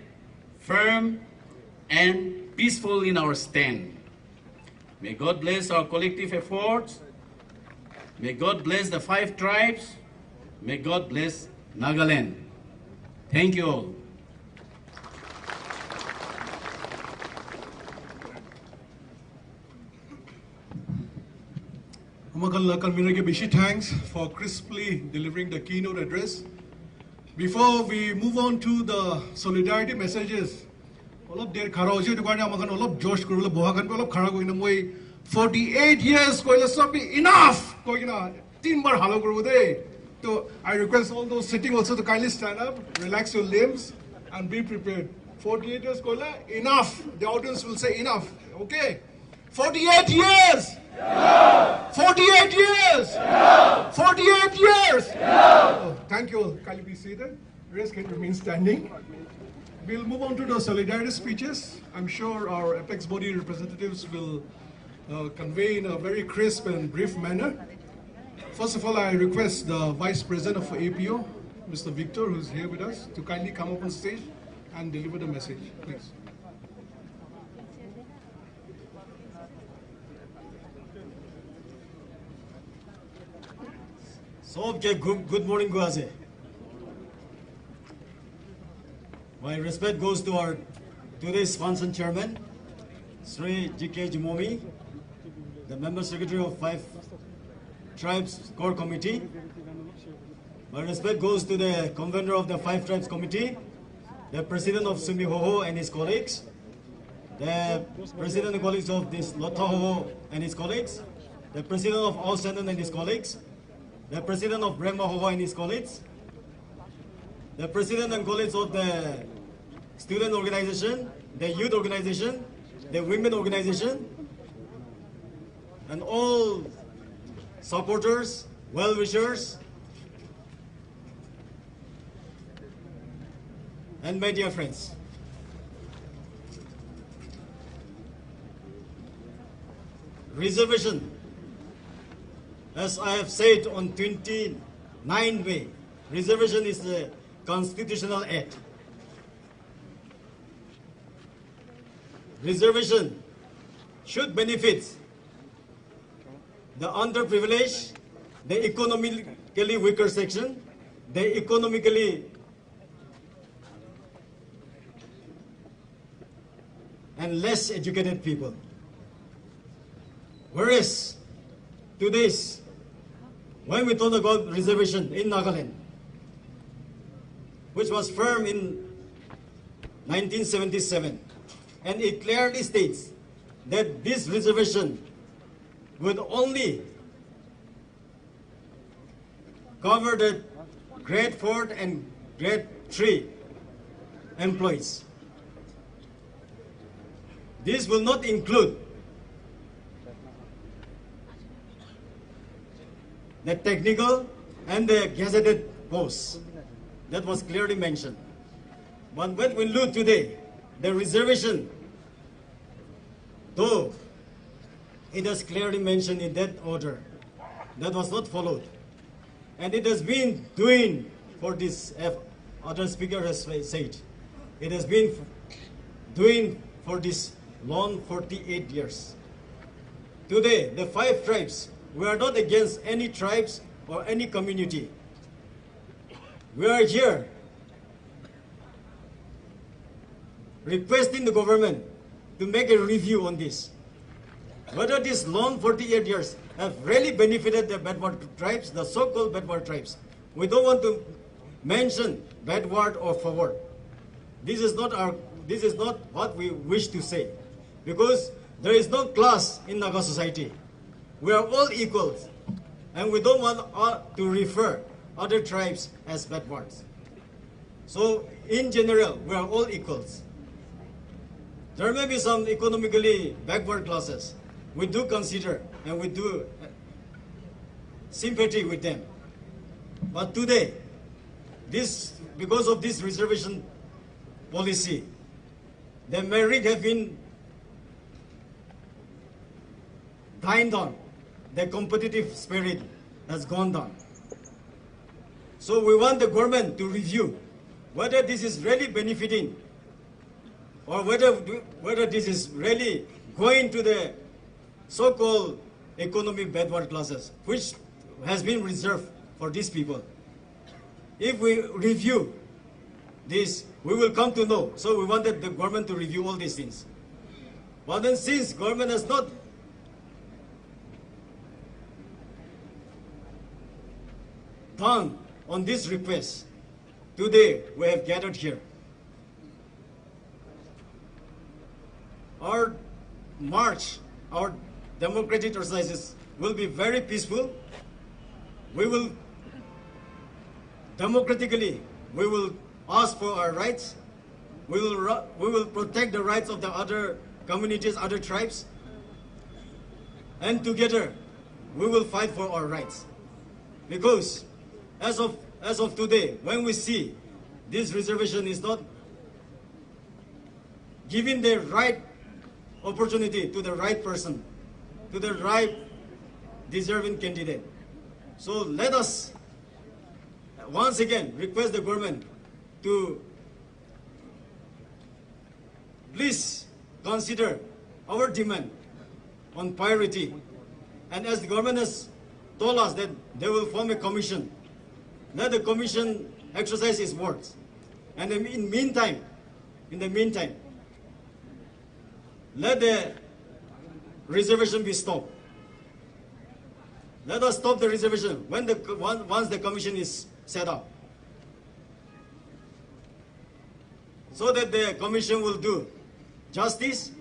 firm, and peaceful in our stand. May God bless our collective efforts. May God bless the 5 tribes. May God bless Nagaland. Thank you all. Thanks for crisply delivering the keynote address. Before we move on to the solidarity messages, 48 years enough. So I request all those sitting also to kindly stand up, relax your limbs, and be prepared. 48 years, enough. The audience will say enough. Okay? 48 years! Yeah. 48 years! Yeah. 48 years! Yeah. Oh, thank you all. Kindly be seated. Rest can remain standing. We'll move on to the solidarity speeches. I'm sure our Apex body representatives will convey in a very crisp and brief manner. First of all, I request the Vice President of APO, Mr. Victor, who's here with us, to kindly come up on stage and deliver the message, please. So, okay, good morning, Guaze. My respect goes to our today's sponsor chairman, Sri G.K. Jimomi, the member secretary of 5 Tribes Core Committee. My respect goes to the convener of the 5 Tribes Committee, the president of Sumi Hoho and his colleagues, the president and colleagues of this Lota Hoho and his colleagues, the president of All Sandon and his colleagues, the president of Brahma Hoho and his colleagues, the president and colleagues of the student organization, the youth organization, the women organization, and all supporters, well-wishers, and my dear friends. Reservation, as I have said on 29 May, reservation is a constitutional act. Reservation should benefit the underprivileged, the economically weaker section, the economically and less educated people. Whereas today's, when we talk about reservation in Nagaland, which was firm in 1977, and it clearly states that this reservation would only cover the grade 4 and grade 3 employees. This will not include the technical and the gazetted posts. That was clearly mentioned. But when we look today, the reservation, though it is clearly mentioned in that order, that was not followed. And it has been doing for this, as other speaker has said, it has been doing for this long 48 years. Today, the 5 tribes, we are not against any tribes or any community. We are here requesting the government to make a review on this. Whether these long 48 years have really benefited the backward tribes, the so-called backward tribes. We don't want to mention backward or forward. This is not what we wish to say, because there is no class in Naga society. We are all equals, and we don't want to refer other tribes as backwards. So, in general, we are all equals. There may be some economically backward classes. We do consider and we do sympathy with them. But today, because of this reservation policy, the merit have been dined on. The competitive spirit has gone down. So we want the government to review whether this is really benefiting or whether this is really going to the so-called economic backward classes, which has been reserved for these people. If we review this, we will come to know. So we wanted the government to review all these things. But then since government has not done on this request, today we have gathered here. Our march, our democratic exercises will be very peaceful. We will democratically, we will ask for our rights. We will protect the rights of the other communities, other tribes. And together, we will fight for our rights. Because as of today, when we see this reservation is not giving the right opportunity to the right person, to the right deserving candidate. So let us once again request the government to please consider our demand on priority. And as the government has told us that they will form a commission, let the commission exercise its words. And in the meantime, let the reservation be stopped. Let us stop the reservation once the commission is set up, so that the commission will do justice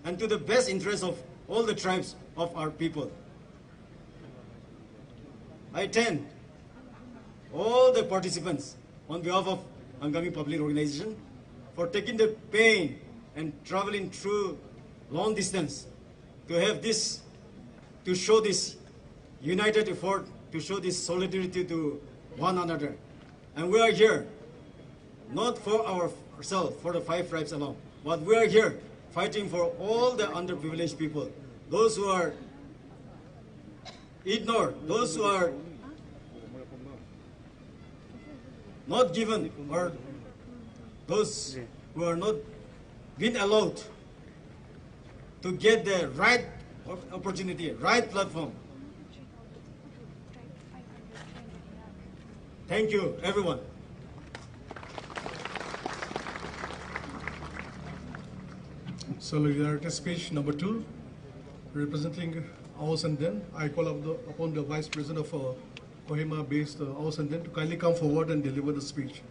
and to the best interest of all the tribes of our people. I thank all the participants on behalf of Angami Public Organization for taking the pain and traveling through long distance to have this, to show this united effort, to show this solidarity to one another. And we are here not for ourselves, for the 5 tribes alone, but we are here fighting for all the underprivileged people, those who are ignored, those who are not given, or those who are not being allowed to get the right opportunity, right platform. Thank you, everyone. Solidarity speech number 2, representing Awasanden. I call upon the Vice President of Kohima-based Awasanden to kindly come forward and deliver the speech.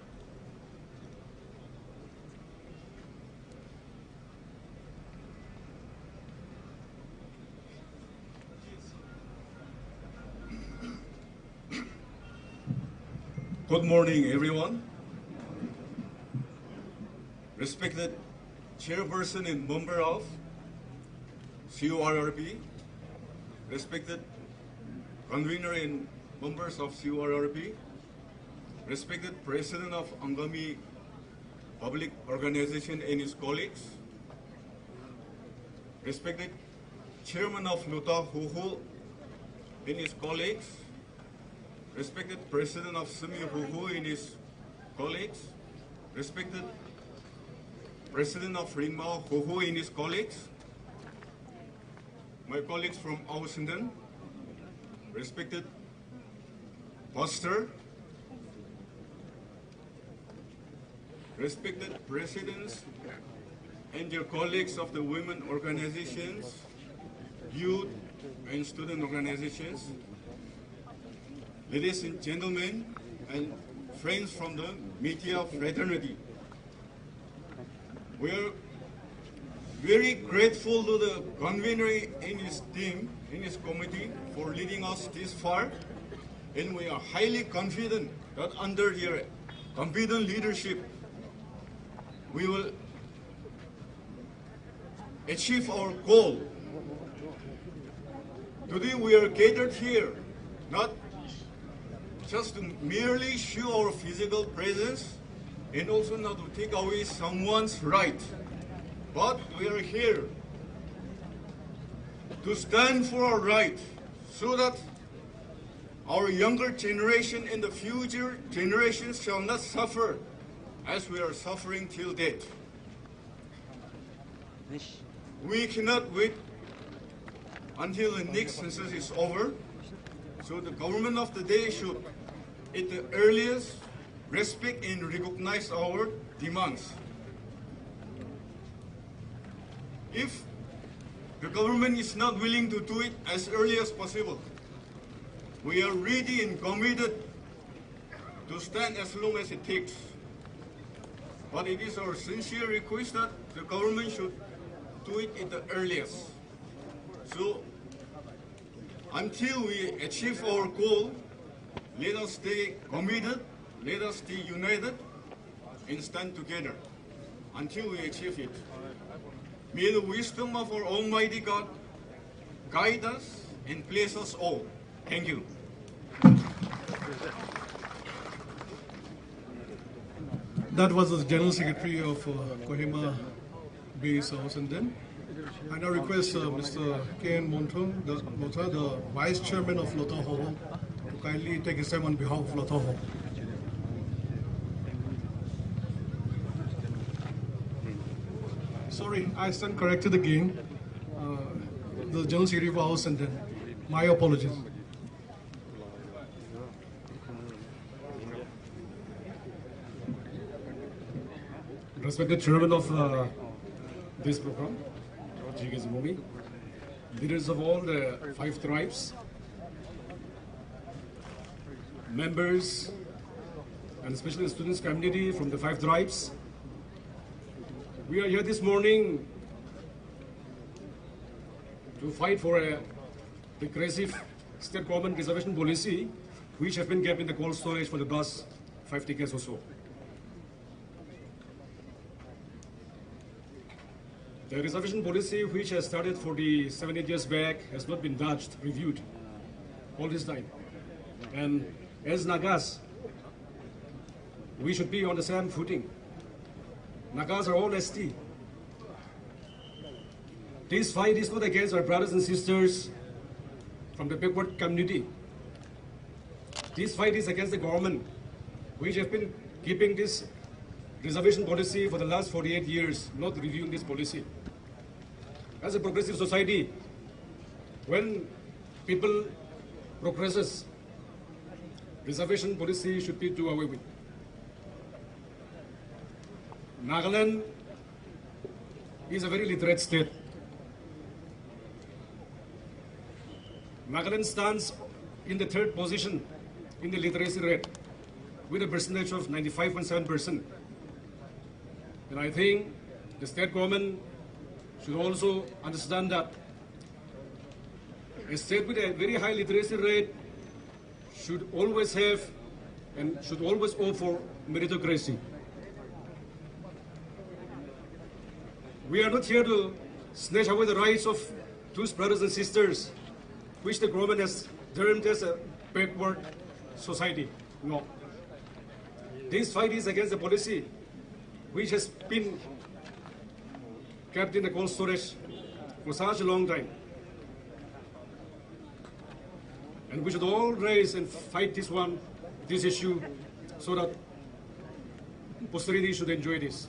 Good morning, everyone. Respected Chairperson and member of CORRP, respected Convener and members of CORRP, respected President of Angami Public Organization and his colleagues, respected Chairman of Lota Huhu and his colleagues, respected President of Sumi Huhu and his colleagues, respected President of Ringmao Huhu and his colleagues, my colleagues from Ausenden, respected Pastor, respected presidents and your colleagues of the women organizations, youth and student organizations, ladies and gentlemen, and friends from the media fraternity. We are very grateful to the convener in his team, in his committee, for leading us this far, and we are highly confident that under your competent leadership, we will achieve our goal. Today we are gathered here, not just to merely show our physical presence, and also not to take away someone's right, but we are here to stand for our right so that our younger generation and the future generations shall not suffer as we are suffering till date. We cannot wait until the next census is over, so the government of the day should, at the earliest, respect and recognize our demands. If the government is not willing to do it as early as possible, we are ready and committed to stand as long as it takes. But it is our sincere request that the government should do it at the earliest. So, until we achieve our goal, let us stay committed, let us stay united, and stand together until we achieve it. May the wisdom of our Almighty God guide us and bless us all. Thank you. That was the General Secretary of Kohima Base Ausenden. I now request Mr. Ken Montun, the Vice Chairman of Lota Hoho, to kindly take his time on behalf of Lota Hoho. Sorry, I stand corrected again. The General Secretary of Ausenden. My apologies. Respected Chairman of this program, leaders of all the 5 tribes, members, and especially the students community from the 5 tribes. We are here this morning to fight for a regressive state government reservation policy which have been kept in the cold storage for the past 5 decades or so. The reservation policy, which has started 47 years back, has not been touched, reviewed all this time. And as Nagas, we should be on the same footing. Nagas are all ST. This fight is not against our brothers and sisters from the backward community. This fight is against the government, which have been keeping this reservation policy for the last 48 years, not reviewing this policy. As a progressive society, when people progresses, reservation policy should be do away with. Nagaland is a very literate state. Nagaland stands in the 3rd position in the literacy rate with a percentage of 95.7%. And I think the state government should also understand that a state with a very high literacy rate should always have and should always offer meritocracy. We are not here to snatch away the rights of those brothers and sisters, which the government has termed as backward society. No. This fight is against the policy which has been kept in the cold storage for such a long time. And we should all raise and fight this issue, so that posterity should enjoy this.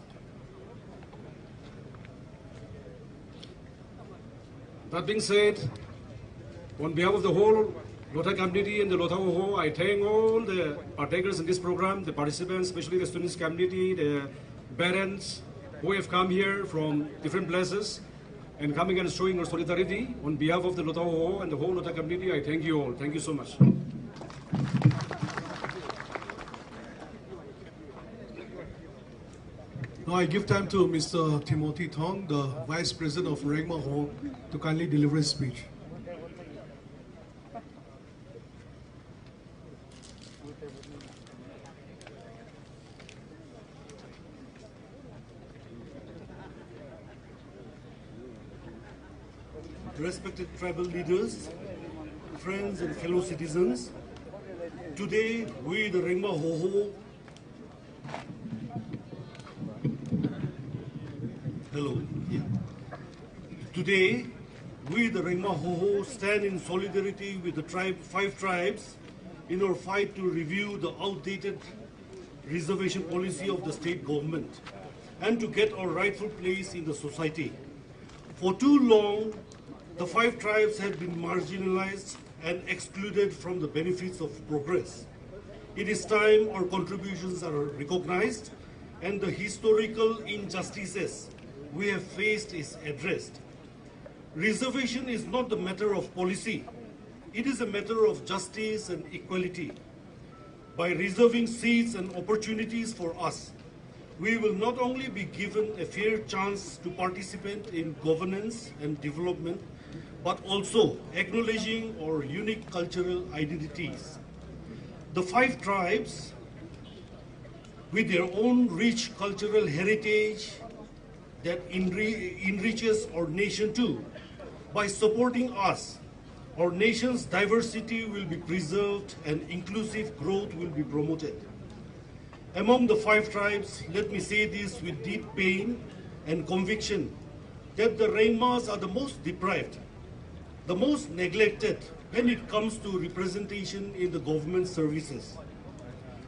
That being said, on behalf of the whole Lota community and the Lota Hoho, I thank all the partakers in this program, the participants, especially the students community, the parents who have come here from different places and coming and showing our solidarity. On behalf of the Lota Hoho and the whole Lota community, I thank you all. Thank you so much. Now I give time to Mr. Timothy Thong, the Vice President of Regma Ho, to kindly deliver his speech. Respected tribal leaders, friends and fellow citizens, today we, the Regma Hoho, Today, we, the Regma Hoho, stand in solidarity with the 5 tribes in our fight to review the outdated reservation policy of the state government and to get our rightful place in the society. For too long, the 5 tribes have been marginalized and excluded from the benefits of progress. It is time our contributions are recognized and the historical injustices we have faced is addressed. Reservation is not the matter of policy. It is a matter of justice and equality. By reserving seats and opportunities for us, we will not only be given a fair chance to participate in governance and development, but also acknowledging our unique cultural identities. The 5 tribes, with their own rich cultural heritage that enriches our nation too, by supporting us, our nation's diversity will be preserved and inclusive growth will be promoted. Among the 5 tribes, let me say this with deep pain and conviction, that the Regmas are the most deprived, the most neglected when it comes to representation in the government services.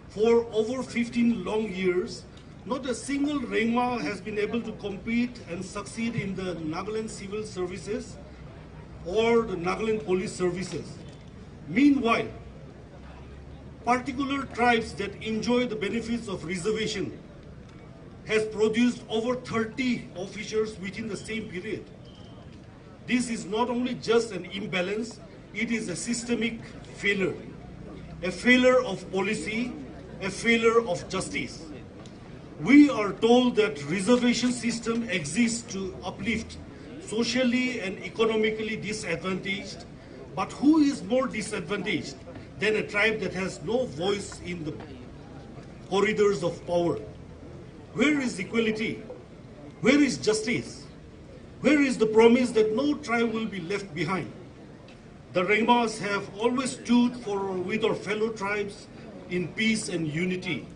For over 15 long years, not a single Regma has been able to compete and succeed in the Nagaland civil services or the Nagaland police services. Meanwhile, particular tribes that enjoy the benefits of reservation has produced over 30 officers within the same period. This is not only just an imbalance, it is a systemic failure. A failure of policy, a failure of justice. We are told that reservation system exists to uplift socially and economically disadvantaged, but who is more disadvantaged than a tribe that has no voice in the corridors of power? Where is equality? Where is justice? Where is the promise that no tribe will be left behind? The Regmas have always stood with our fellow tribes in peace and unity.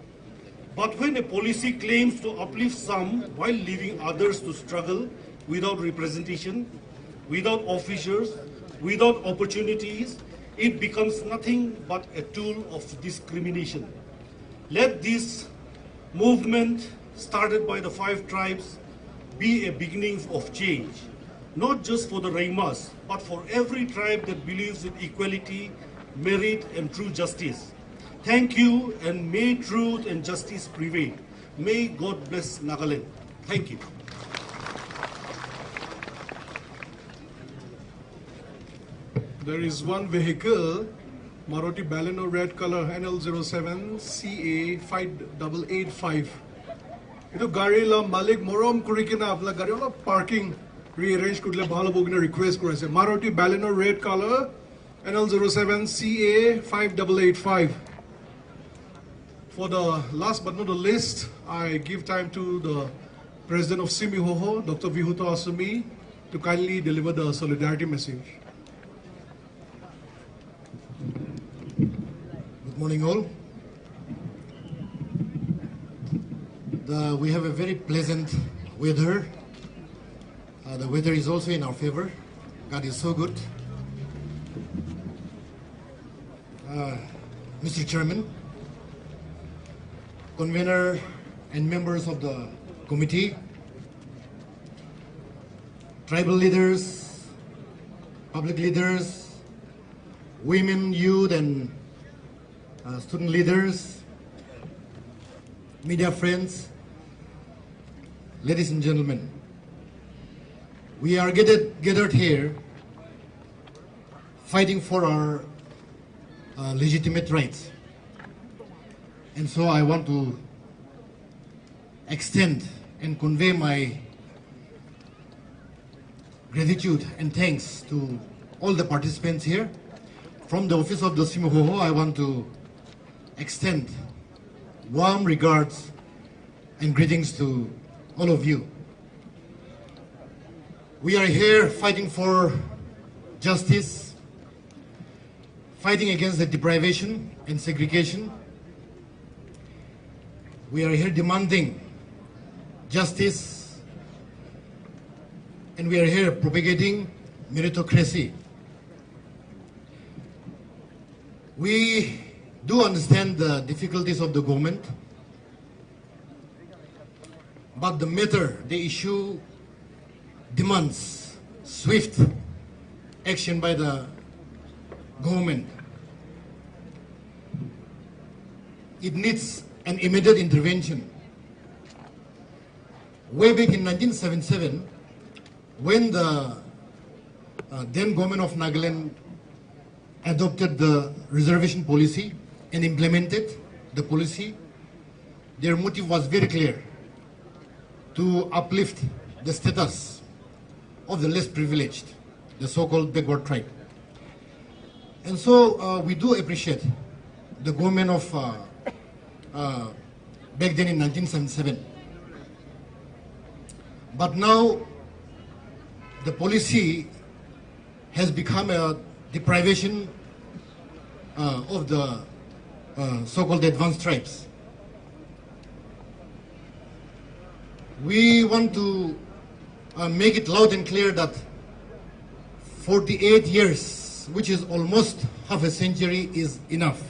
But when a policy claims to uplift some while leaving others to struggle without representation, without officers, without opportunities, it becomes nothing but a tool of discrimination. Let this movement started by the 5 tribes be a beginning of change, not just for the Regmas, but for every tribe that believes in equality, merit, and true justice. Thank you, and may truth and justice prevail. May God bless Nagaland. Thank you. There is one vehicle, Maruti Baleno red color, NL07 CA 5885. Ito gari la malik morom kurikina apla gari la parking rearrange kudle bhala bogina request korase. Maruti Baleno red color, NL07 CA 5885. For the last but not the least, I give time to the President of Simi Hoho, Dr. Vihuta Asumi, to kindly deliver the solidarity message. Good morning, all. We have a very pleasant weather. The weather is also in our favor. God is so good. Mr. Chairman, convener and members of the committee, tribal leaders, public leaders, women, youth, and student leaders, media friends, ladies and gentlemen, we are gathered here fighting for our legitimate rights. And so I want to extend and convey my gratitude and thanks to all the participants here. From the office of the Simuhoho, I want to extend warm regards and greetings to all of you. We are here fighting for justice, fighting against the deprivation and segregation. We are here demanding justice, and we are here propagating meritocracy. We do understand the difficulties of the government, but the matter, the issue demands swift action by the government. It needs an immediate intervention. Way back in 1977, when the then government of Nagaland adopted the reservation policy and implemented the policy, their motive was very clear: to uplift the status of the less privileged, the so-called backward tribe. And so we do appreciate the government of back then in 1977. But now the policy has become a deprivation of the so-called advanced tribes. We want to make it loud and clear that 48 years, which is almost half a century, is enough.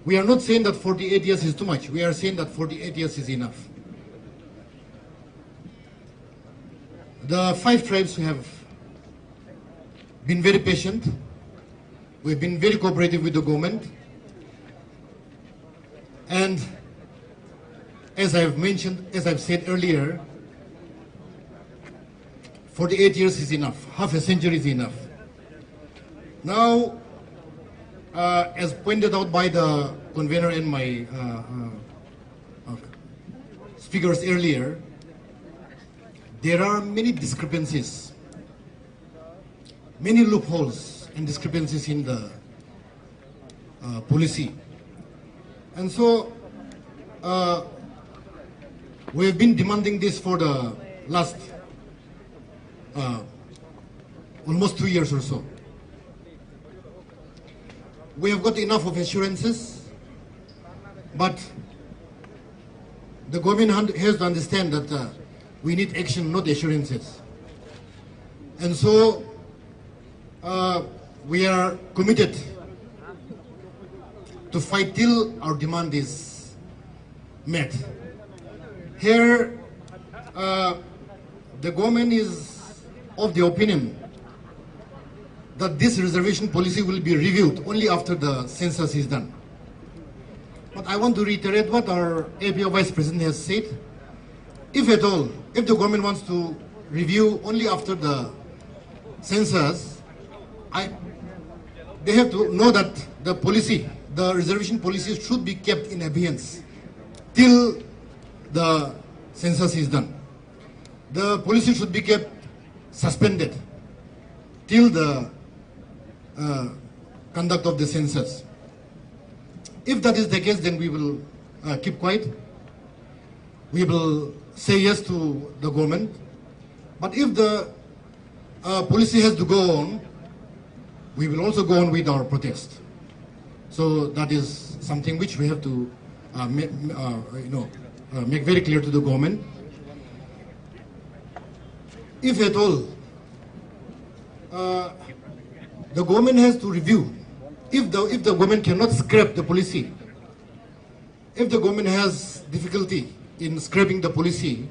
We are not saying that 48 years is too much. We are saying that 48 years is enough. The 5 tribes have been very patient. We've been very cooperative with the government. And as I've mentioned, as I've said earlier, 48 years is enough. Half a century is enough. Now, as pointed out by the convener and my speakers earlier, there are many discrepancies, many loopholes and discrepancies in the policy. And so we have been demanding this for the last almost 2 years or so. We have got enough of assurances, but the government has to understand that we need action, not assurances. And so we are committed to fight till our demand is met. Here, the government is of the opinion that this reservation policy will be reviewed only after the census is done. But I want to reiterate what our APO Vice President has said. If at all, if the government wants to review only after the census, they have to know that the policy, the reservation policy, should be kept in abeyance till the census is done. The policy should be kept suspended till the conduct of the census. If that is the case, then we will keep quiet. We will say yes to the government. But if the policy has to go on, we will also go on with our protest. So that is something which we have to make very clear to the government. If at all, the government has to review. If the government cannot scrap the policy, if the government has difficulty in scrapping the policy,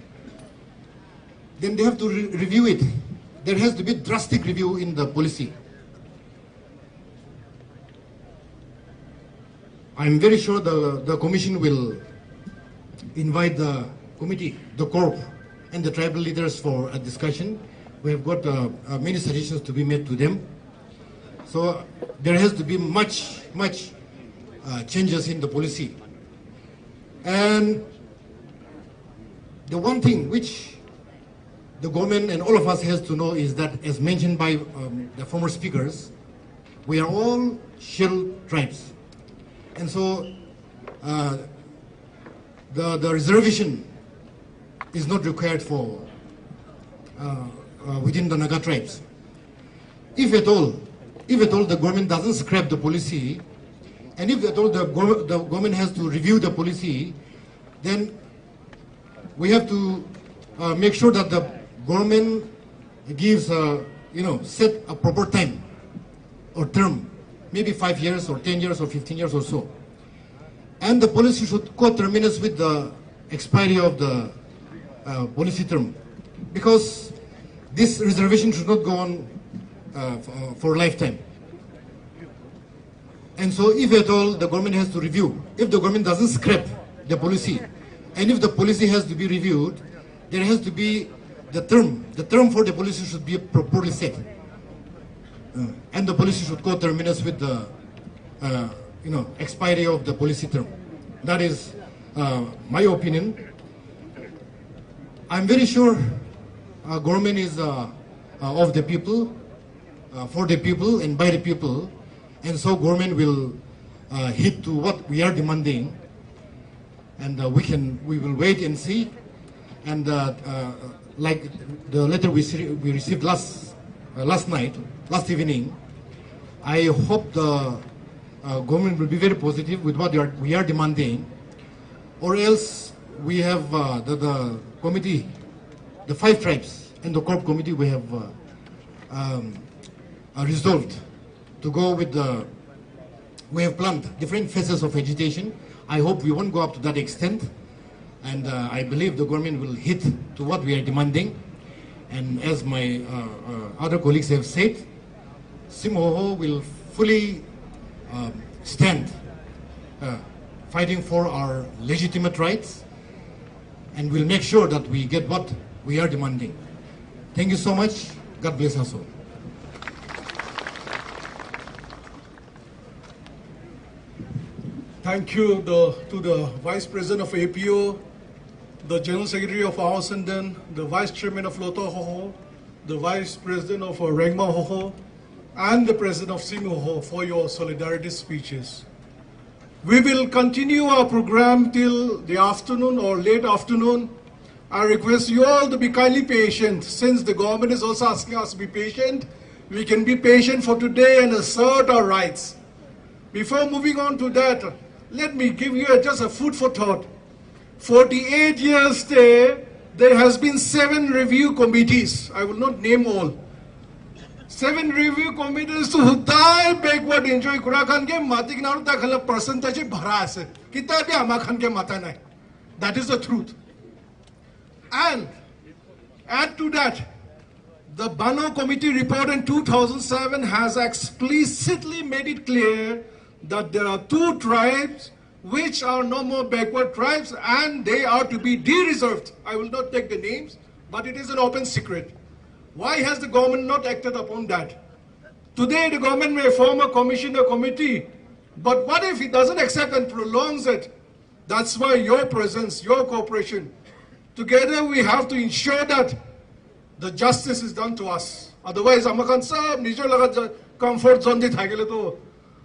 then they have to review it. There has to be drastic review in the policy. I'm very sure the commission will invite the committee, the Corrp, and the tribal leaders for a discussion. We have got many suggestions to be made to them. So there has to be much changes in the policy. And the one thing which the government and all of us has to know is that, as mentioned by the former speakers, we are all shell tribes. And so the reservation is not required for within the Naga tribes. If at all the government doesn't scrap the policy, and if at all the government has to review the policy, then we have to make sure that the government gives set a proper time or term, maybe 5 years or 10 years or 15 years or so. And the policy should co-terminus with the expiry of the policy term, because this reservation should not go on for a lifetime. And so if at all the government has to review, if the government doesn't scrap the policy, and if the policy has to be reviewed, there has to be the term for the policy should be properly set. And the policy should co-terminus with the expiry of the policy term. That is my opinion. I'm very sure government is of the people, for the people and by the people, and so government will hit to what we are demanding, and we will wait and see. And like the letter we received last evening, I hope the government will be very positive with what we are demanding, or else we have the committee, the 5 tribes and the Corrp committee, we have resolved to go with we have planned different phases of agitation. I hope we won't go up to that extent, and I believe the government will hit to what we are demanding. And as my other colleagues have said, Simoho will fully stand fighting for our legitimate rights, and will make sure that we get what we are demanding. Thank you so much. God bless us all. Thank you to the Vice President of APO, the General Secretary of Awasanden, the Vice Chairman of Loto Hoho, the Vice President of Regma Hoho, and the President of Simoho for your solidarity speeches. We will continue our program till the afternoon or late afternoon. I request you all to be kindly patient. Since the government is also asking us to be patient, we can be patient for today and assert our rights. Before moving on to that, let me give you just a food for thought. 48 years there has been 7 review committees. I will not name all. 7 review committees to die backward enjoy Kurakan ke matik na ta khala percentage bhara ase. Kita bhi ama khan ke mata nahi. That is the truth. And add to that, the Bano Committee report in 2007 has explicitly made it clear that there are 2 tribes which are no more backward tribes, and they are to be de-reserved. I will not take the names, but it is an open secret. Why has the government not acted upon that? Today the government may form a commission or committee, but what if it doesn't accept and prolongs it? That's why your presence, your cooperation, together we have to ensure that the justice is done to us. Otherwise, amakan sab nijer laga comfort zone di thagele to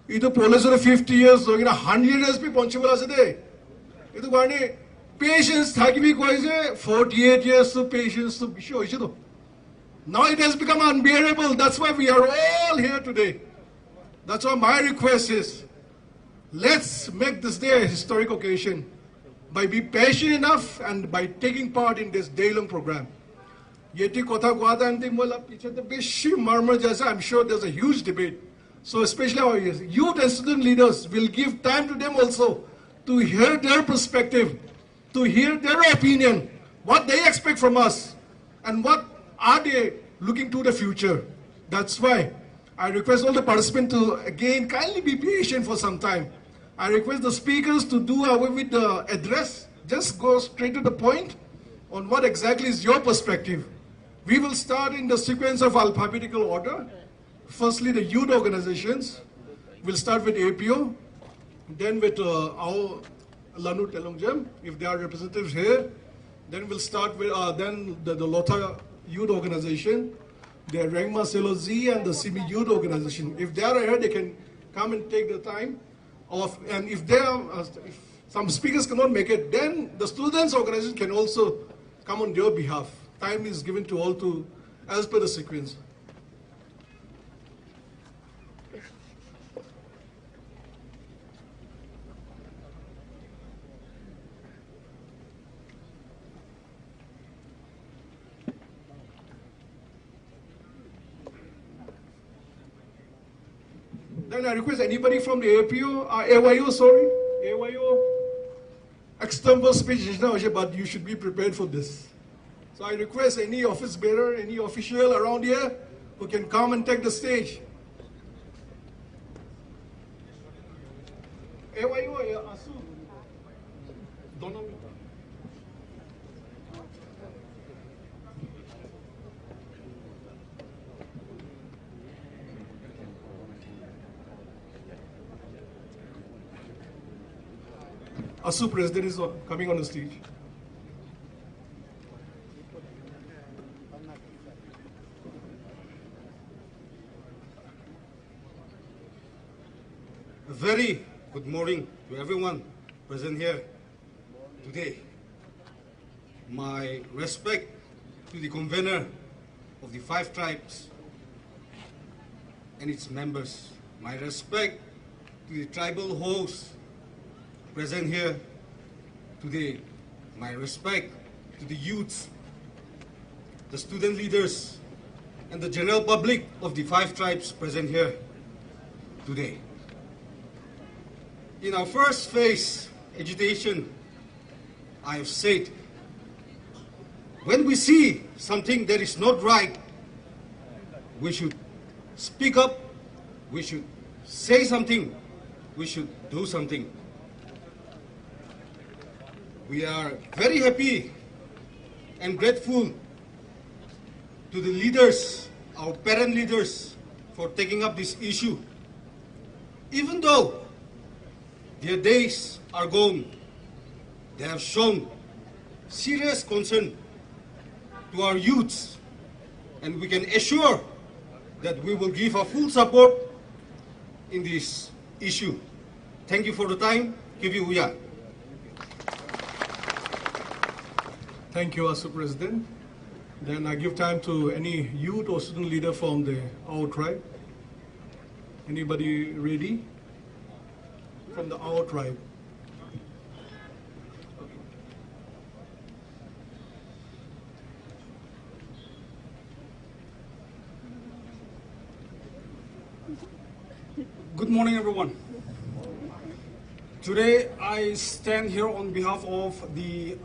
idu police 50 years so 100 years be possible ase de. Idu gani patience thagi koise 48 years to patience to bisho hoise to. Now it has become unbearable. That's why we are all here today. That's why my request is, let's make this day a historic occasion by being patient enough and by taking part in this day-long program. Yeti kotha guada and I'm sure there's a huge debate. So especially our youth and student leaders will give time to them also to hear their perspective, to hear their opinion, what they expect from us, and what are they looking to the future. That's why I request all the participants to again kindly be patient for some time. I request the speakers to do away with the address. Just go straight to the point on what exactly is your perspective. We will start in the sequence of alphabetical order. Firstly, the youth organizations. We'll start with APO, then with our Lanu Telongjam, if there are representatives here. Then we'll start with then the Lota Youth Organization, the Rengma Selozi and the Simi Youth Organization. If they are here, they can come and take the time. And if if some speakers cannot make it, then the students' organization can also come on their behalf. Time is given to all to, as per the sequence. Then I request anybody from the APO, AYO, external speech is now, but you should be prepared for this. So I request any office bearer, any official around here who can come and take the stage. AYO, Asu, Donald. ASU president is coming on the stage. A very good morning to everyone present here today. My respect to the convener of the 5 tribes and its members. My respect to the tribal hosts present here today. My respect to the youths, the student leaders, and the general public of the 5 tribes present here today. In our first phase, agitation, I have said, when we see something that is not right, we should speak up, we should say something, we should do something. We are very happy and grateful to the leaders, our parent leaders, for taking up this issue. Even though their days are gone, they have shown serious concern to our youths, and we can assure that we will give our full support in this issue. Thank you for the time. Give you Uya. Thank you, ASU President. Then I give time to any youth or student leader from our tribe. Anybody ready? From our tribe. Good morning, everyone. Today, I stand here on behalf of the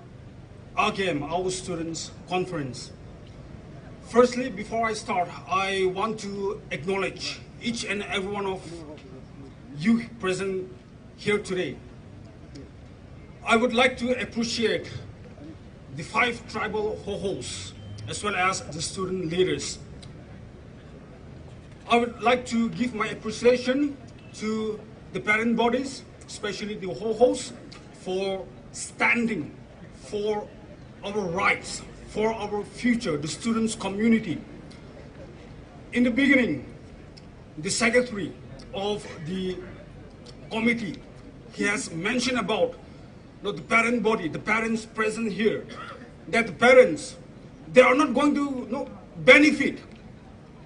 AGM, our Students' Conference. Firstly, before I start, I want to acknowledge each and every one of you present here today. I would like to appreciate the 5 tribal hosts as well as the student leaders. I would like to give my appreciation to the parent bodies, especially the hosts, for standing for our rights, for our future, the students' community. In the beginning, the secretary of the committee, he has mentioned about the parent body, the parents present here, that the parents, they are not going to benefit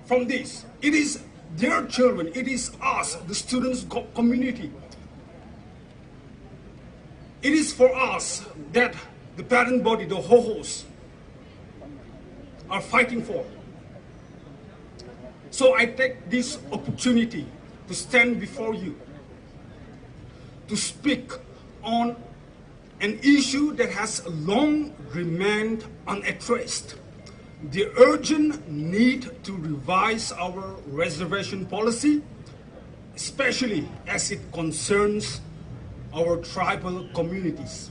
from this. It is their children, it is us, the students' community. It is for us that the parent body, the Hohos, are fighting for. So I take this opportunity to stand before you to speak on an issue that has long remained unaddressed: the urgent need to revise our reservation policy, especially as it concerns our tribal communities.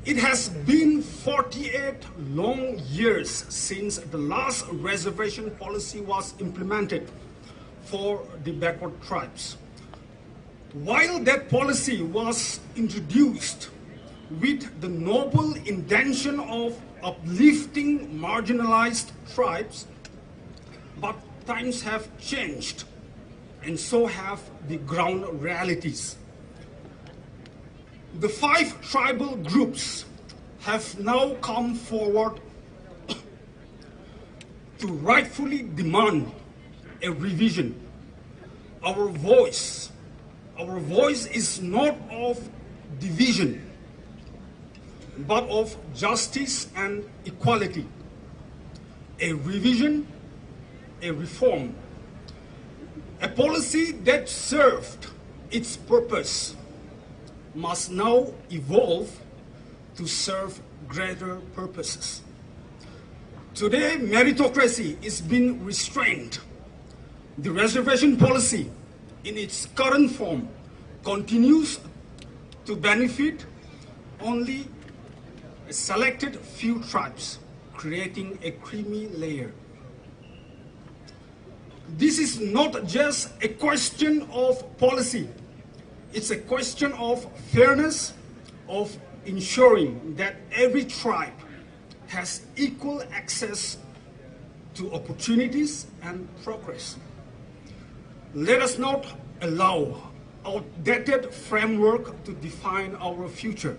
It has been 48 long years since the last reservation policy was implemented for the backward tribes. While that policy was introduced with the noble intention of uplifting marginalized tribes, but times have changed, and so have the ground realities. The 5 tribal groups have now come forward to rightfully demand a revision. Our voice is not of division, but of justice and equality. A revision, a reform, a policy that served its purpose must now evolve to serve greater purposes. Today, meritocracy is being restrained. The reservation policy in its current form continues to benefit only a selected few tribes, creating a creamy layer. This is not just a question of policy. It's a question of fairness, of ensuring that every tribe has equal access to opportunities and progress. Let us not allow outdated framework to define our future.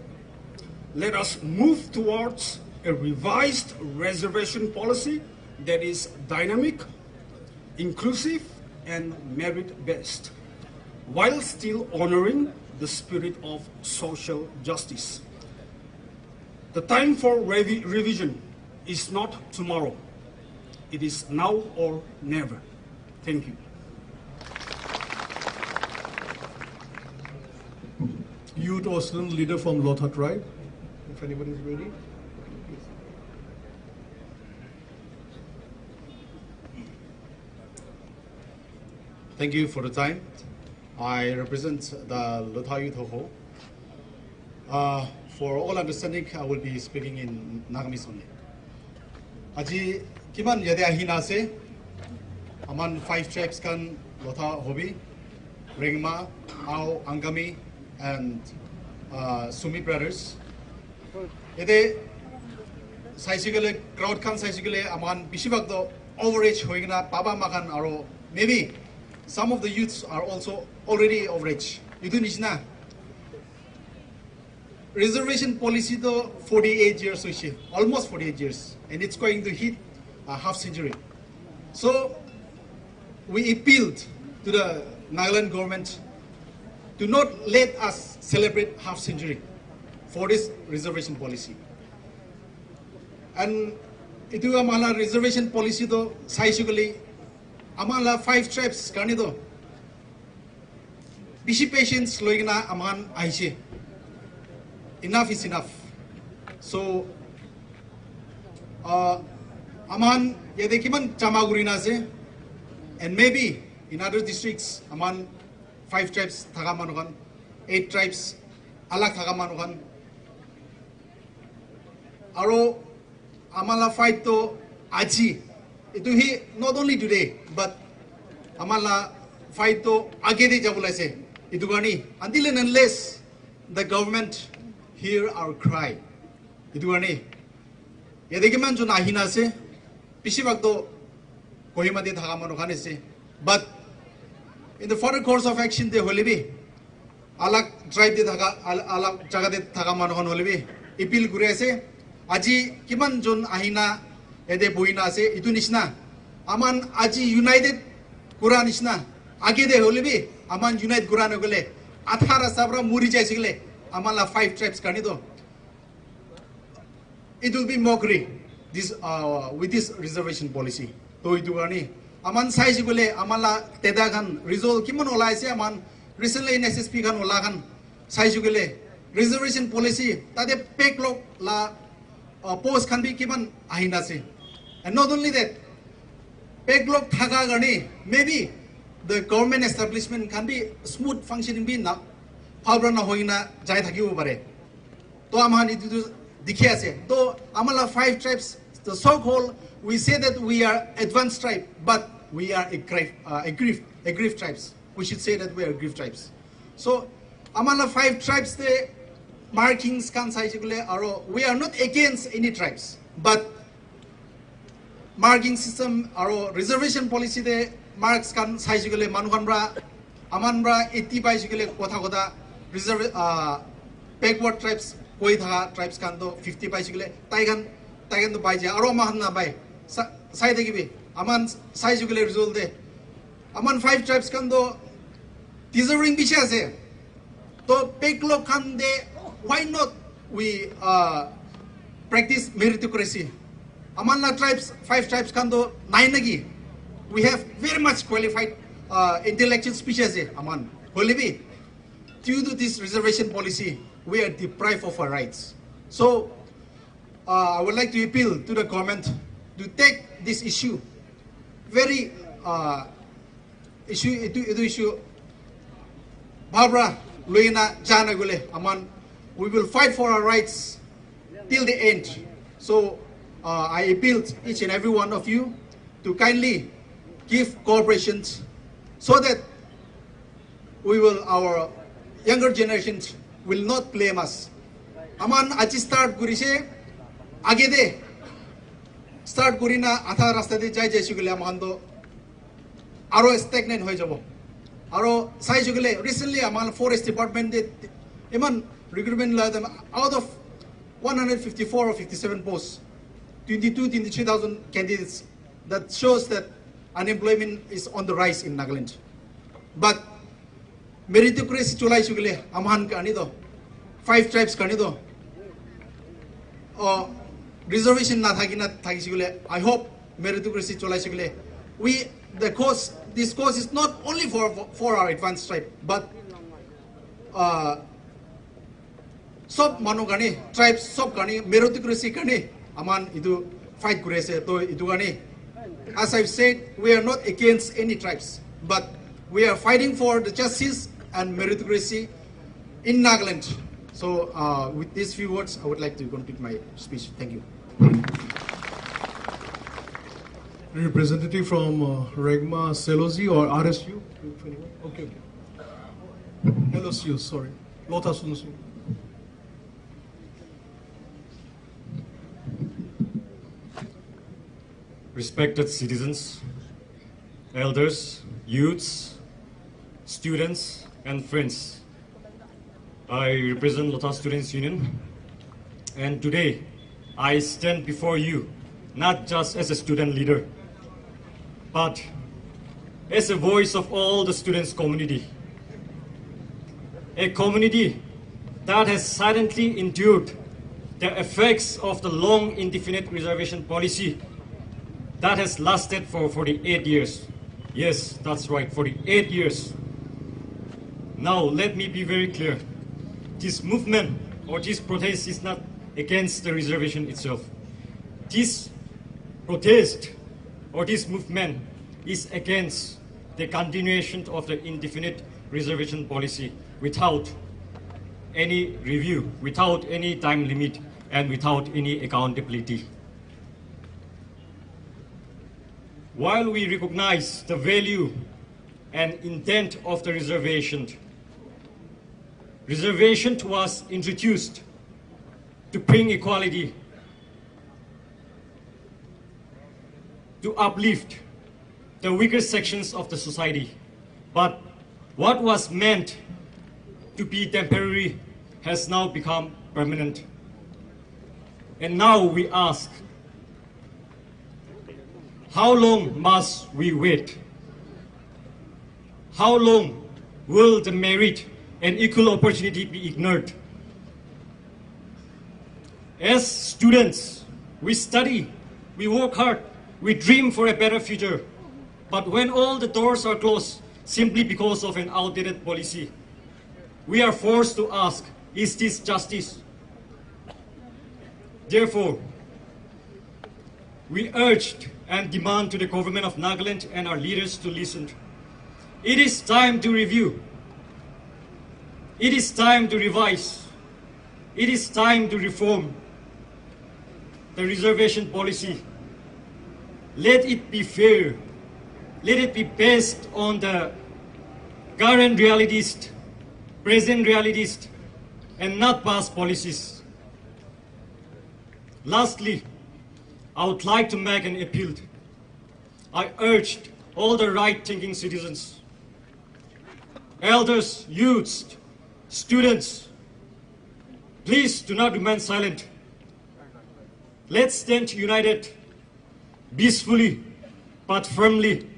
Let us move towards a revised reservation policy that is dynamic, inclusive, and merit-based, while still honoring the spirit of social justice. The time for revision is not tomorrow. It is now or never. Thank you. Youth or student leader from Lotha tribe, if anybody is ready. Thank you for the time. I represent the Lotha Youth Hoho. For all understanding, I will be speaking in Nagamis only. Aji kiman yade ahina se, aman 5 tribes kan Lotha Hobi, Ringma, Ao, Angami, and Sumi brothers. Yade saisigale crowd kan saisigale aman bisibak do overage hoigna baba makan aro maybe some of the youths are also already overage. You do nishna. Reservation policy though 48 years, almost 48 years, and it's going to hit a half century. So we appealed to the Nagaland government to not let us celebrate half century for this reservation policy. And itu amala reservation policy though scientifically amala 5 tribes karni though bishi patience loigna aman aise. Enough is enough. So, aman yadekiman chamagurina se, and maybe in other districts, aman 5 tribes thagamanukan, 8 tribes alak thagamanukan. Aro amala fight to aji. Itu hi not only today, but amala fight to agede jabulai se. Itu gani until and unless the government hear our cry. Itu gani. Yadekiman jo nahina se, pisibak do Kohima de thagamanukan se. But in the further course of action, they holibi alak tribe de thaga alak jaga de thagamanukan holibi appeal gure se. Aji kiman jon ahina ede boina se itu nisna. Aman aji united kura nisna. Age de holibi aman united kura nogale. 18 sabra muri jaisigale. amala 5 tribes kanido. It will be mockery this with this reservation policy. To itu gani aman sai jigule amala teda kan result kimon olai se aman recently in SSP kan ola kan sai jigule reservation policy tade pek lok la post kan bi kiman ahina se. And not only that, pek lok thaga gani maybe the government establishment can be smooth functioning be na phabra na hoina jai thakibo pare. To aman itu dikhe ase. To amala 5 tribes, the so-called, we say that we are advanced tribe, but we are aggrieved tribes. We should say that we are aggrieved tribes. So amala 5 tribes the markings kan sai jigule aro we are not against any tribes, but marking system aro reservation policy de marks kan sai jigule manuhanbra amanbra 80 pai jigule kotha reserve backward tribes koi tha tribes kan do 50 pai jigule taigan do pai ja aro mahan na bai sai de gibi aman sai jigule result de aman 5 tribes kan do deserving bicha ase to peklo kan de why not we practice meritocracy. Amanla tribes, 5 tribes kan do 9 lagi. We have very much qualified intellectual species aman. Holibi, due to this reservation policy, we are deprived of our rights. So I would like to appeal to the government to take this issue very issue Barbara Luina Jana Gule aman. We will fight for our rights till the end. So I appeal to each and every one of you to kindly give corporations so that our younger generations will not blame us. Aman achi start gurise age de start gurina atha rasta de jai jeshugule amando aro stagnant hoy jabo aro sai jugule recently aman forest department de eman recruitment out of 154 or 57 posts, 23,000 candidates. That shows that unemployment is on the rise in Nagaland. But meritocracy chulai chugile amhan kanido 5 tribes kanido reservation na thagina thagi chugile. I hope meritocracy chulai chugile. This course is not only for our advanced tribe, but sob manu gani tribes sob gani meritocracy gani aman idu fight kurese to idu gani. As I've said, we are not against any tribes, but we are fighting for the justice and meritocracy in Nagaland. So with these few words, I would like to complete my speech. Thank you. Representative from Regma Selosi or RSU? Okay. LSU, sorry. Lotus Sunsu. Respected citizens, elders, youths, students, and friends, I represent Lotus Students Union, and today I stand before you not just as a student leader, but as a voice of all the students' community, a community that has silently endured the effects of the long indefinite reservation policy that has lasted for 48 years. Yes, that's right, 48 years. Now, let me be very clear. This movement or this protest is not against the reservation itself. This protest or this movement is against the continuation of the indefinite reservation policy without any review, without any time limit, and without any accountability. While we recognize the value and intent of the reservation was introduced to bring equality, to uplift the weaker sections of the society. But what was meant to be temporary has now become permanent. And now we ask, how long must we wait? How long will the merit and equal opportunity be ignored As students, we study, we work hard, we dream for a better future. But when all the doors are closed simply because of an outdated policy, we are forced to ask, is this justice? Therefore, we urged and demand to the government of Nagaland and our leaders to listen. It is time to review. It is time to revise. It is time to reform the reservation policy. Let it be fair. Let it be based on the current realities, present realities, and not past policies. Lastly, I would like to make an appeal. I urged all the right-thinking citizens, elders, youths, students, please do not remain silent. Let's stand united, peacefully, but firmly,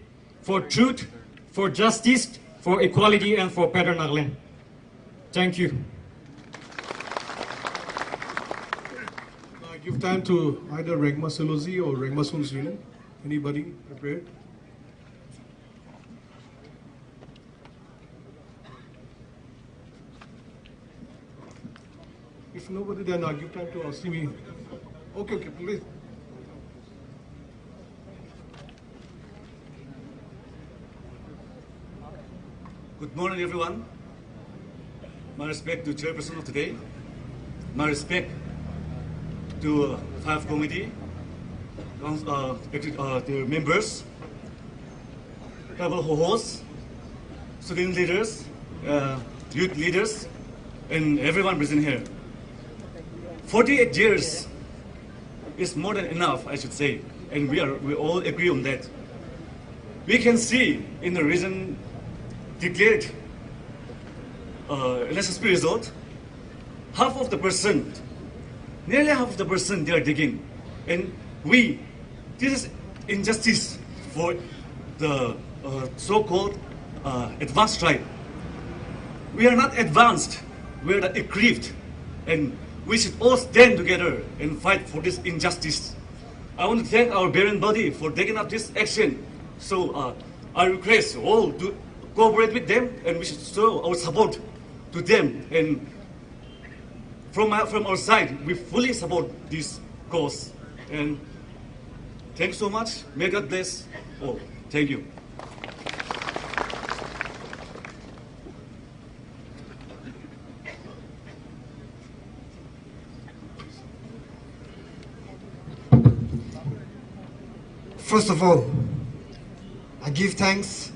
for truth, for justice, for equality, and for better Nagaland. Thank you. I give time to either Regma Selozi or Regma Sunsunen. Anybody prepared? If nobody, then I'll give time to Asimi. Okay, please. Good morning, everyone. My respect to chairperson of today. My respect to five committee, the members, tribal hosts, student leaders, youth leaders, and everyone present here. 48 years is more than enough, I should say, and we all agree on that. We can see in the recent declared election result, nearly half of the person they are digging, and this is injustice for the so-called advanced tribe. We are not advanced, we are aggrieved, and we should all stand together and fight for this injustice. I want to thank our bearing body for taking up this action. So I request all to cooperate with them, and we should show our support to them. And from our side, we fully support this cause. And thanks so much. May God bless all. Thank you. First of all, I give thanks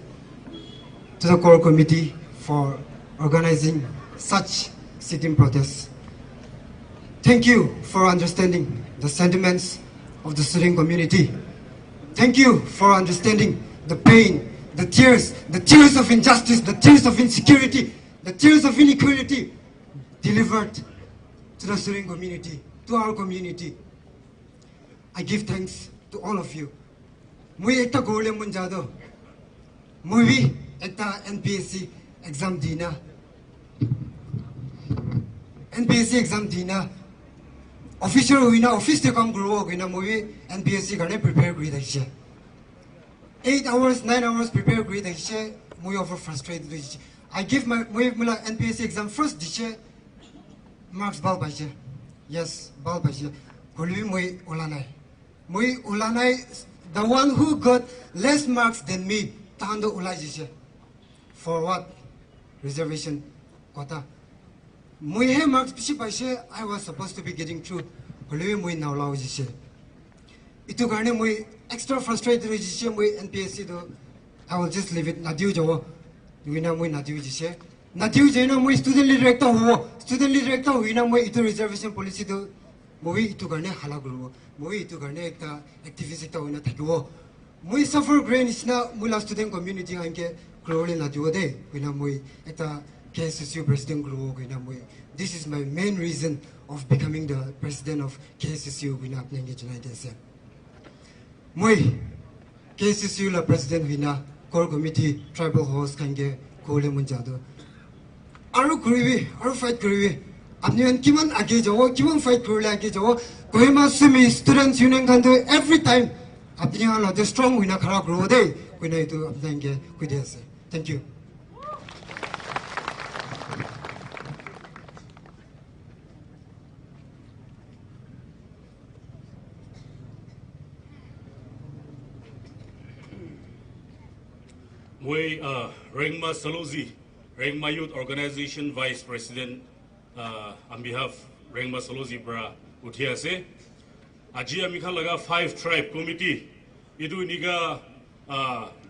to the Corrp committee for organizing such sit-in protests. Thank you for understanding the sentiments of the student community. Thank you for understanding the pain, the tears of injustice, the tears of insecurity, the tears of inequality delivered to the student community, to our community. I give thanks to all of you. Mui ekta gole munjado. Mui ekta NPSC exam dina. NPSC exam dina. Official huina office te kam grow huina mui NPSC garne prepare kuri daise. 8 hours, 9 hours prepare kuri daise. Mui over frustrated daise. I give my mula NPSC exam first daise. Marks bal baise. Yes, bal baise. Kolui mui ulanai. Mui ulanai. The one who got less marks than me, tando ulai jise. For what? Reservation quota. Mui he marks pishi paise, I was supposed to be getting through. Kolui mui now lao jise. Itu garne mui extra frustrated jise mui NPSC do. I will just leave it. Nadiu jawo. Wina mui nadiu jise. Nadiu jena mui student leader ekta huo. Student leader ekta huina mui itu reservation policy do. Mui itu garne hala guru. Mui itu garne ekta activist ekta hoina thakibo. Mui suffer grain isna mula student community hanke globally na diode. Hoina mui ekta KSSU president guru hoina mui. This is my main reason of becoming the president of KSSU hoina apne nge junai dese. Mui KSSU la president hoina core committee tribal host hanke kole munjado. Aru kuribi, aru fight kuribi. আপনি কিমান আগে যাব কিমান fight করলে আগে যাব Kohima semi students union খান every time আপনি হলতে strong হইনা খারাপ করব দেই কইনা এটো আপনাকে কই দি আছে thank you Moi Rengma Salozi, Rengma Youth Organization Vice President, on behalf Rengma Salozi Bra Uthia se, Aji amikha laga 5 tribe committee, idu niga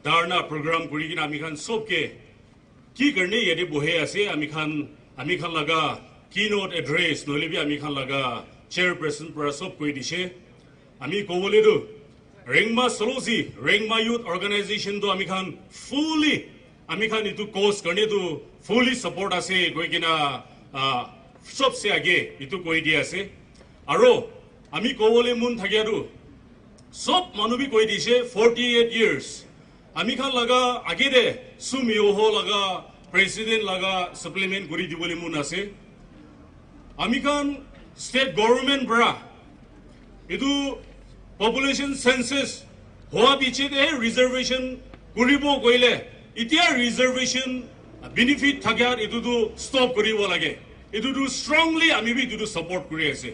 Dharna program kuri kina amikhan sobke ki karne yede bohe ase amikhan laga keynote address nolibi amikhan laga chairperson pra sob koi dishe, ami kobole do. Rengma Salozi, Rengma Youth Organization to amikhan fully amikhan itu cause karne to fully support ase koi kina sob se age itu koi dia ase aro ami kobole mun thakia do sob manubi koi dise 48 years amikhan laga age de sumio ho laga president laga supplement kuri dibole mun ase amikhan state government bra itu population census hoa biche de reservation kuribo koile itia reservation benefit thagyar itu to stop koribo lage itu to strongly ami bi itu support kori ase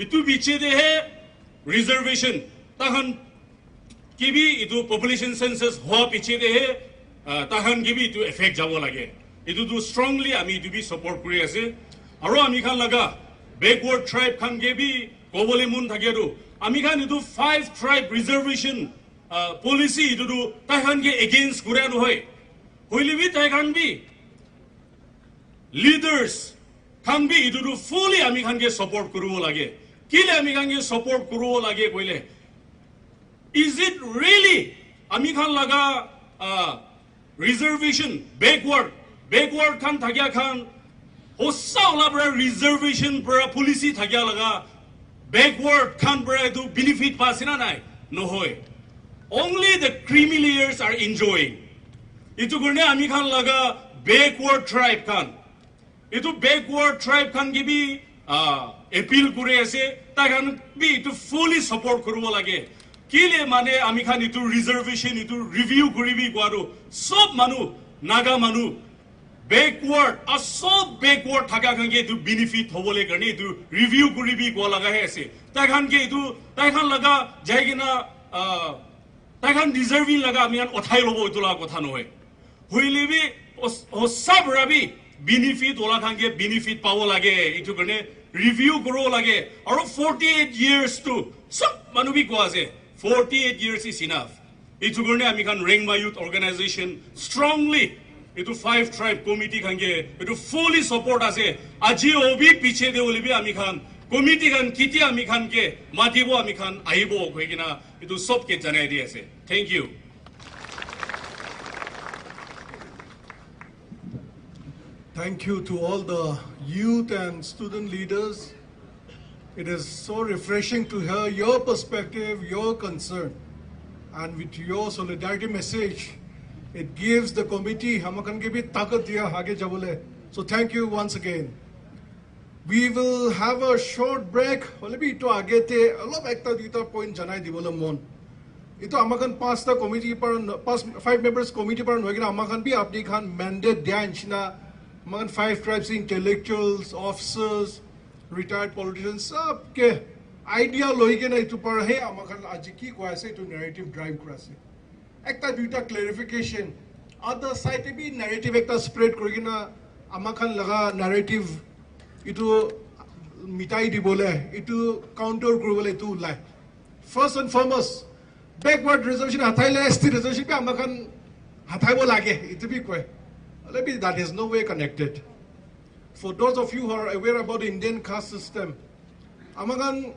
itu biche de reservation tahan kibi itu population census hoa biche de tahan kibi itu effect jabo lage itu to strongly ami itu bi support kori ase aro ami khan laga backward tribe khan ge bi kobole mun thagyaro amikhan itu 5 tribe reservation policy itu do tahan ge against kuran hoy hoilibi tahan bi leaders kan bi itu do fully amikhan ge support kurubo lage kile amikhan ge support kurubo lage koile is it really amikhan laga reservation backward kan thagya khan hossa ola bra reservation bra policy thagya laga backward Canberra do benefit pasina nai no hoy only the creamy layers are enjoying itu gurne ami khan laga backward tribe kan gibi appeal kure ase ta kan bi to fully support kurubo lage kile mane ami khan itu reservation itu review koribi kwaro sob manu naga manu backward backward thaka khange to benefit hobole karni to review kuribi ko laga hai ase ta khan ke itu ta khan laga jaigina ta khan deserving laga amian othai lobo itula kotha noy huilibi sab rabi benefit ola khange benefit pawo lage itu karne review koro lage aro 48 years to sab manubi ko ase 48 years is enough itu karne ami khan Rengma Youth Organization strongly itu 5 tribe committee khange itu fully support ase aji obi piche de olibi ami khan committee khan kiti ami khan ke matibo ami khan aibo hoigina itu sob ke janai di ase thank you Thank you to all the youth and student leaders. It is so refreshing to hear your perspective, your concern, and with your solidarity message. It gives the committee hamakan ke bhi takat diya aage jabole. So thank you once again. We will have a short break. Hole bhi to aage te alop ekta duita point janai dibole mon. Ito amakan 5 committee par 5 members committee par hoigina amakan bhi apni khan mandate dia inchina amakan 5 tribes intellectuals, officers, retired politicians sab ke idea loike na itu par he amakan aji ki ko ase to narrative drive krase. Ekta duita clarification other side be narrative ekta spread korigina amakhan laga narrative itu mitai dibole itu counter koribole itu lai first and foremost backward reservation hathaile ST reservation pe amakhan hathaibo lage itu bi koi maybe that is no way connected for those of you who are aware about the Indian caste system amakhan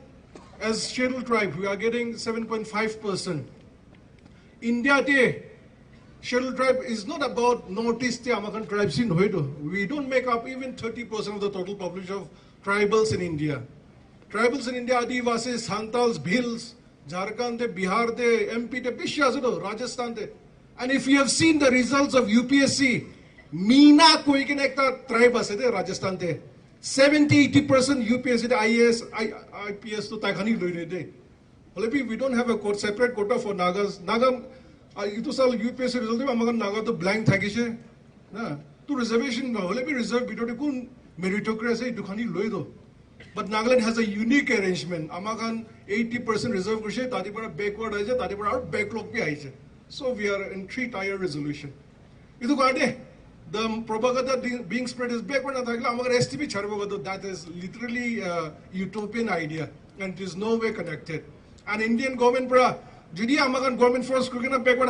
as scheduled tribe we are getting 7.5%. India te scheduled tribe is not about northeast Amakan tribes in Hoido. We don't make up even 30% of the total population of tribals in India. Tribals in India Adivasis, Santals, Bhils, Jharkhand, Bihar, MP, Rajasthan. And if you have seen the results of UPSC, Meena koi ke ekta tribe ase de Rajasthan te. 70-80% UPSC, IAS, IPS to Taikani Luride. We don't have a separate quota for Nagas. Naga, itu sal UPSC result, Amagan Naga to blank Takishe. To reservation, reserve Bitokun meritocracy to Kani Loido. But Nagaland has a unique arrangement. Amagan 80% reserve Kushe, Tatipara backward, Tatipara backlog. So we are in 3-tier resolution. The propaganda being spread is backward. That is literally a utopian idea and it is no way connected. And Indian government, Judi Amagan government first cooking up backward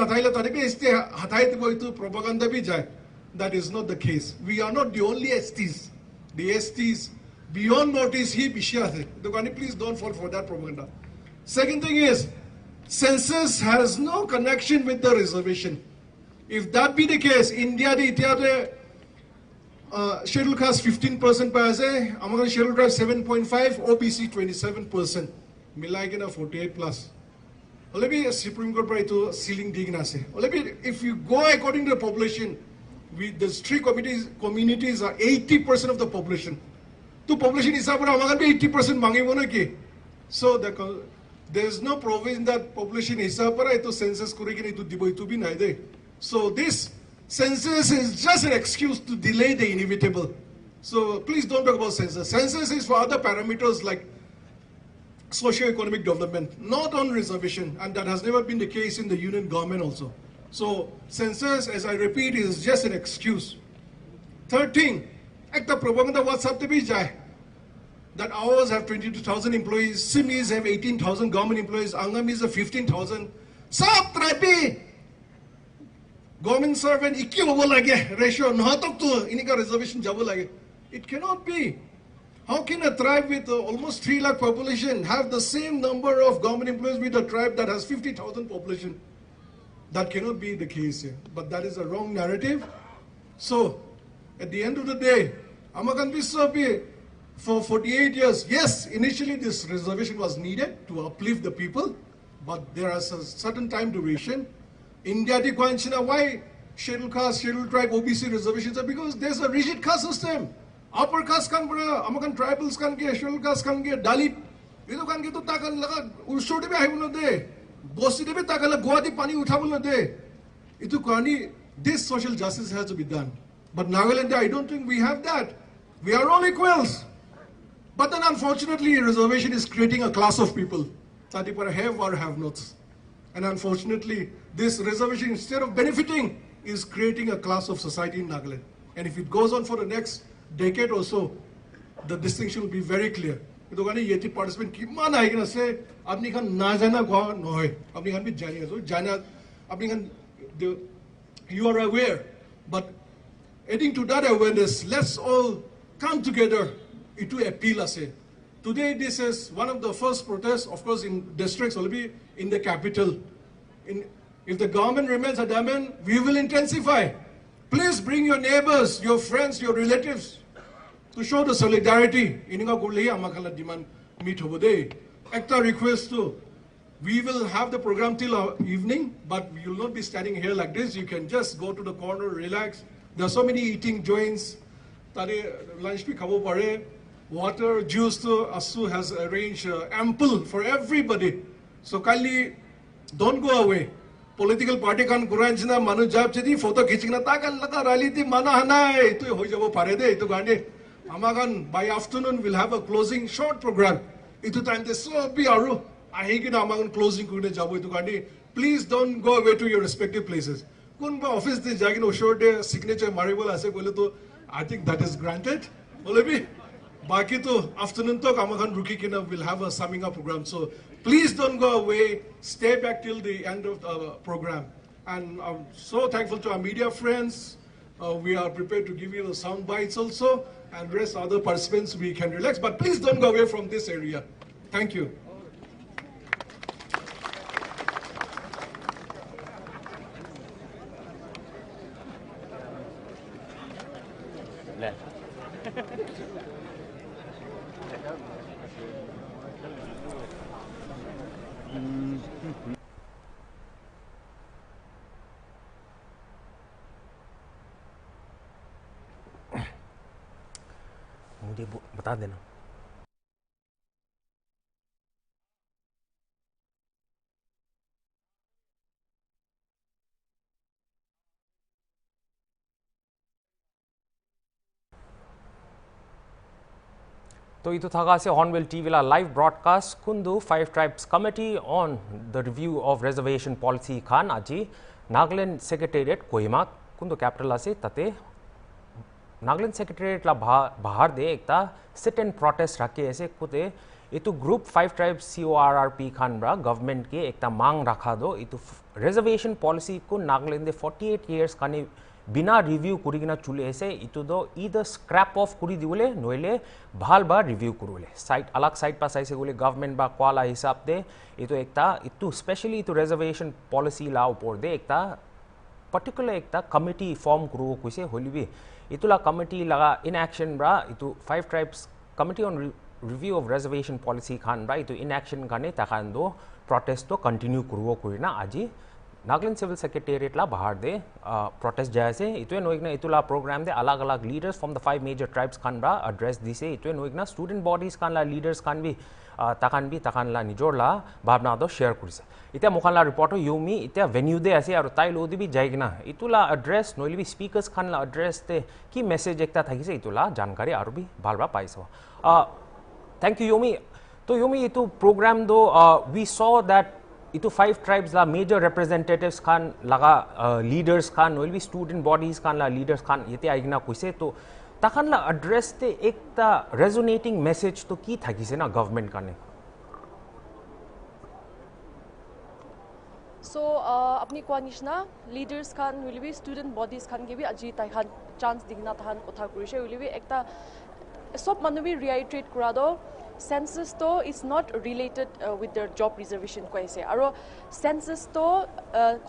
propaganda. That is not the case. We are not the only STs. The STs beyond notice, please don't fall for that propaganda. Second thing is, census has no connection with the reservation. If that be the case, India schedule caste 15% paise, Amagan schedule caste 7.5, OBC 27%. Milaikina 48 plus. Maybe Supreme Court by to ceiling dignase. If you go according to the population, the three communities are 80% of the population. To population is 80% mangi. So there is no provision that population is to census to be neither. So this census is just an excuse to delay the inevitable. So please don't talk about census. Census is for other parameters like socio-economic development, not on reservation, and that has never been the case in the union government also. So census, as I repeat, is just an excuse. Third thing, ekta propaganda WhatsApp te bhi jai. That ours have 22,000 employees, Simis have 18,000 government employees, Angamis have 15,000. Sab tribe government servant ratio to reservation it cannot be. How can a tribe with almost 3 lakh population have the same number of government employees with a tribe that has 50,000 population? That cannot be the case here. But that is a wrong narrative. So, at the end of the day, Amagan Bisopi, for 48 years, yes, initially this reservation was needed to uplift the people, but there is a certain time duration. India di Kwanchina, why scheduled caste, scheduled tribe, OBC reservations are because there's a rigid caste system. Upper caste kan bra, Amagan tribals kan ge, scheduled caste kan ge, Dalit, ito kan ge to takan laga, urso de bhi haibulo de, bosi de bhi takan laga, Goa di pani uthabulo de. Ito kani, this social justice has to be done. But Nagaland, I don't think we have that. We are all equals. But then unfortunately, reservation is creating a class of people. Tatipara have or have nots. And unfortunately, this reservation, instead of benefiting, is creating a class of society in Nagaland. And if it goes on for the next decade or so, the distinction will be very clear. Yeti participant kiman I can say, apni khan na jana go noy, apni khan bhi jani so jana, apni khan you are aware. But adding to that awareness, let's all come together to appeal us. Today, this is one of the first protests, of course, in districts, will be in the capital. If the government remains adamant, we will intensify. Please bring your neighbors, your friends, your relatives to show the solidarity. Demand meet over there. Acta request too. We will have the program till evening, but we will not be standing here like this. You can just go to the corner, relax. There are so many eating joints. Lunch bhi khabo pare. Water, juice, Asu has arranged ample for everybody. So kindly don't go away. Political party kan Guranjina Manu Jab Chidi, photo Kichina Takan Laka Raliti Mana Hanai, to Hojabo Parade, to Gandhi. Amagan, by afternoon we'll have a closing short program. Itu time they so be aru. I hate Amagan closing Kuna Jabo to Gandhi. Please don't go away to your respective places. Kunba office the Jagino short signature Maribol Ase I think that is granted. Olebi. Baki to afternoon talk, Amagan Ruki Kina will have a summing up program. So please don't go away. Stay back till the end of the program. And I'm so thankful to our media friends. We are prepared to give you the sound bites also. And rest other participants, we can relax. But please don't go away from this area. Thank you. Idea बता देना। तो इतो थागा से Hornbill TV ला live broadcast कुंदू 5 tribes committee on the review of reservation policy खान आजी नागालैंड सेक्रेटेरिएट कोहिमा कुंदू कैपिटल से तते नागालैंड सेक्रेटेरिएट ला बाहर दे एकता सिट एंड प्रोटेस्ट रखे ऐसे कुते इतो ग्रुप 5 ट्राइब्स CORRP खान ब्रा गवर्नमेंट के एकता मांग रखा दो इतो रिजर्वेशन पॉलिसी को नागालैंड दे 48 इयर्स काने बिना रिव्यू कुरिगिना चुले ऐसे इतो दो ईदर स्क्रैप ऑफ कुरी दिवले नोइले भाल बा रिव्यू कुरुले साइट अलग साइट पास ऐसे गुले गवर्नमेंट बा क्वाला हिसाब दे इतो एकता इतो स्पेशली इतो रिजर्वेशन पॉलिसी ला ऊपर दे एकता पर्टिकुलर एकता कमिटी फॉर्म करो कुसे होलिबी इतो ला कमिटी लगा इन एक्शन ब्रा इतो 5 tribes committee on review of reservation policy खान ब्रा इतो इन एक्शन गाने ताकान दो प्रोटेस्ट तो कंटिन्यू करो कुरिना आजी नागालैंड सिविल सेक्रेटेरिएट ला बाहर दे प्रोटेस्ट जैसे इतवे नोइगना इतुला प्रोग्राम दे अलग अलग leaders from the 5 major tribes खान बा एड्रेस दिसे इतवे नोइगना स्टूडेंट बॉडीज खान ला लीडर्स खान भी ताकान ला निजोर ला भावना दो शेयर करिसे इता मोखान ला रिपोर्ट योमी इता वेन्यू दे आसे और ताई लोदी भी जाइगना इतुला एड्रेस नोइलबी स्पीकर्स खान ला एड्रेस दे की मेसेज एकता थाकिसे इतुला जानकारी आरो भी भालबा पाइसो थैंक यू योमी तो योमी इतु प्रोग्राम दो वी सॉ दैट इतो 5 ट्राइब्स ला मेजर रिप्रेजेंटेटिव्स खान लगा लीडर्स खान विल बी स्टूडेंट बॉडीज खान ला लीडर्स खान येते आइगना कुसे तो ताखान ला एड्रेस ते एकता रेजोनेटिंग मैसेज तो की थाकिसे ना गवर्नमेंट काने सो अपनी क्वानिशना लीडर्स खान विल बी स्टूडेंट बॉडीज खान के भी अजी ताखान चांस दिगना ताखान कथा कुरिसे विल बी एकता सब मानु भी रिआइट्रेट करा दो census to is not related with their job reservation kwaise aro census to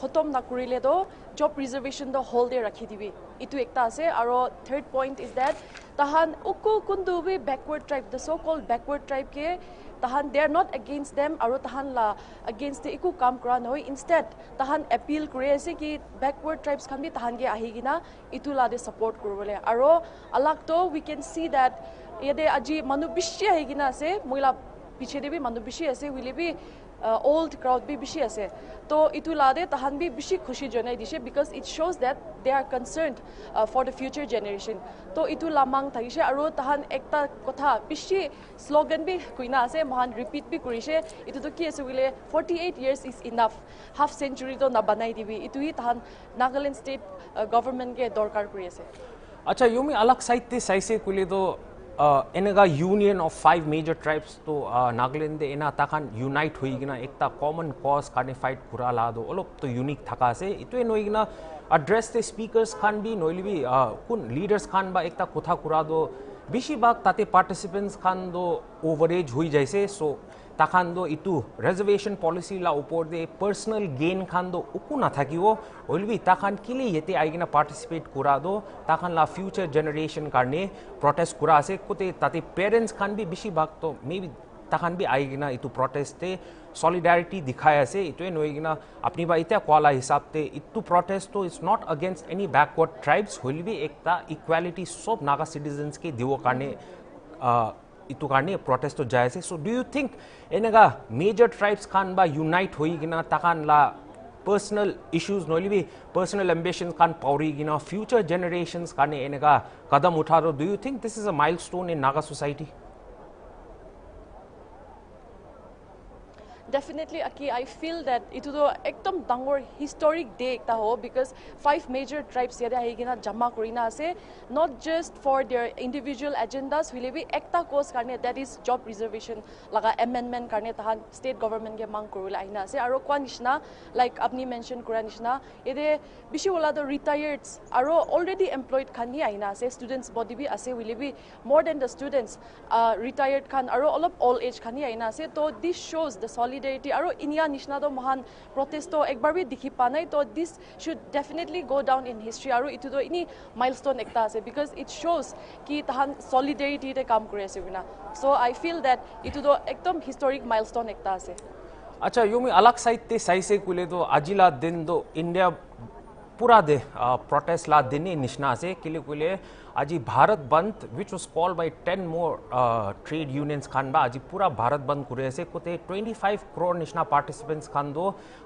khotom na kurile do job reservation do hold rakhi dibi itu ekta ase aro third point is that tahan uku kundu be backward tribe the so called backward tribe ke tahan they are not against them aro tahan la against the iku kam kra noi instead tahan appeal kore ase ki backward tribes khan bi tahan ge ahigina itu la de support kurole aro alag to we can see that यदि अजी मनु बिशी है कि ना से मुइला पीछे दे भी मनु बिशी ऐसे विले भी ओल्ड क्राउड भी बिशी ऐसे तो इतु लादे तहन भी बिशी खुशी जनाई दिशे because it shows that they are concerned for the future generation तो इतु लामांग थाइशे अरो तहन एकता कथा बिशी स्लोगन भी कुइना से महान रिपीट भी कुरिशे इतु तो की ऐसे विले 48 years is enough half century तो ना बनाई दिबी इतु ही तहन नागालैंड स्टेट गवर्नमेंट के दरकार कुरिसे अच्छा योमी अलग साइड ते साइसे कुले तो एनेगा यूनियन ऑफ 5 मेजर ट्राइब्स तो नागालैंड दे एना ताखान यूनाइट होइगिना एकता कॉमन कॉज काने फाइट कुरा लादो ओलोप तो यूनिक थका से इतवे नोइगिना एड्रेस दे स्पीकर्स खान भी नोइलिबी कुन लीडर्स खान बा एकता कोथा कुरा दो बेशी बाग ताते पार्टिसिपेंट्स खान दो ओवरेज हुई जैसे सो ताखान दो इतु रिजर्वेशन पॉलिसी ला ऊपर दे पर्सनल गेन खान दो उकु ना था कि वो ओलबी ताखान किले येते आइगिना पार्टिसिपेट कुरा दो ताखान ला फ्यूचर जनरेशन करने प्रोटेस्ट कुरा से कुते ताते पेरेंट्स खान भी बेशी बाग तो मे बी ताखान भी आइगिना इतु प्रोटेस्ट ते सॉलिडारिटी दिखाया से इतु नोइगिना अपनी बा इते क्वाला हिसाब ते इतु प्रोटेस्ट तो it's not against any backward tribes होलबी एकता इक्वालिटी सब नागा सिटीजन्स के दिवो करने इतु करने प्रोटेस्ट तो जाए से सो डू यू थिंक एनेगा मेजर ट्राइब्स खान बा यूनाइट होइगिना ताखान ला पर्सनल इश्यूज नोलिबी पर्सनल एम्बिशंस खान पाउरिगिना फ्यूचर जनरेशंस खाने एनेगा कदम उठा रो do you think this is a milestone in Naga society Definitely, Aki, I feel that it is ekdom dangor historic day ekta ho because 5 major tribes yada haigina jama korina ase not just for their individual agendas will be ekta cause karne that is job reservation laga amendment karne tahan state government ke mang korula aina ase aro kwanishna like apni mention kora nishna ede bishi wala the retired aro already employed khan hi aina ase students body bi ase will be more than the students retired khan aro all of all age khan hi aina ase to this shows the solidarity aro inia nishna do mahan protest to ekbar bhi dikhi pa nai to this should definitely go down in history aro itu do ini milestone ekta ase because it shows ki tahan solidarity te kam kore ase bina so I feel that itu do ekdom historic milestone ekta ase अच्छा योमी अलग side ते साइसे कुले तो आजिला दिन दो India पूरा दे protest la dini nishna ase kile kule aji Bharat Bandh which was called by 10 more trade unions khan ba aji pura Bharat Bandh kure ase kote 25 crore nishna participants khan do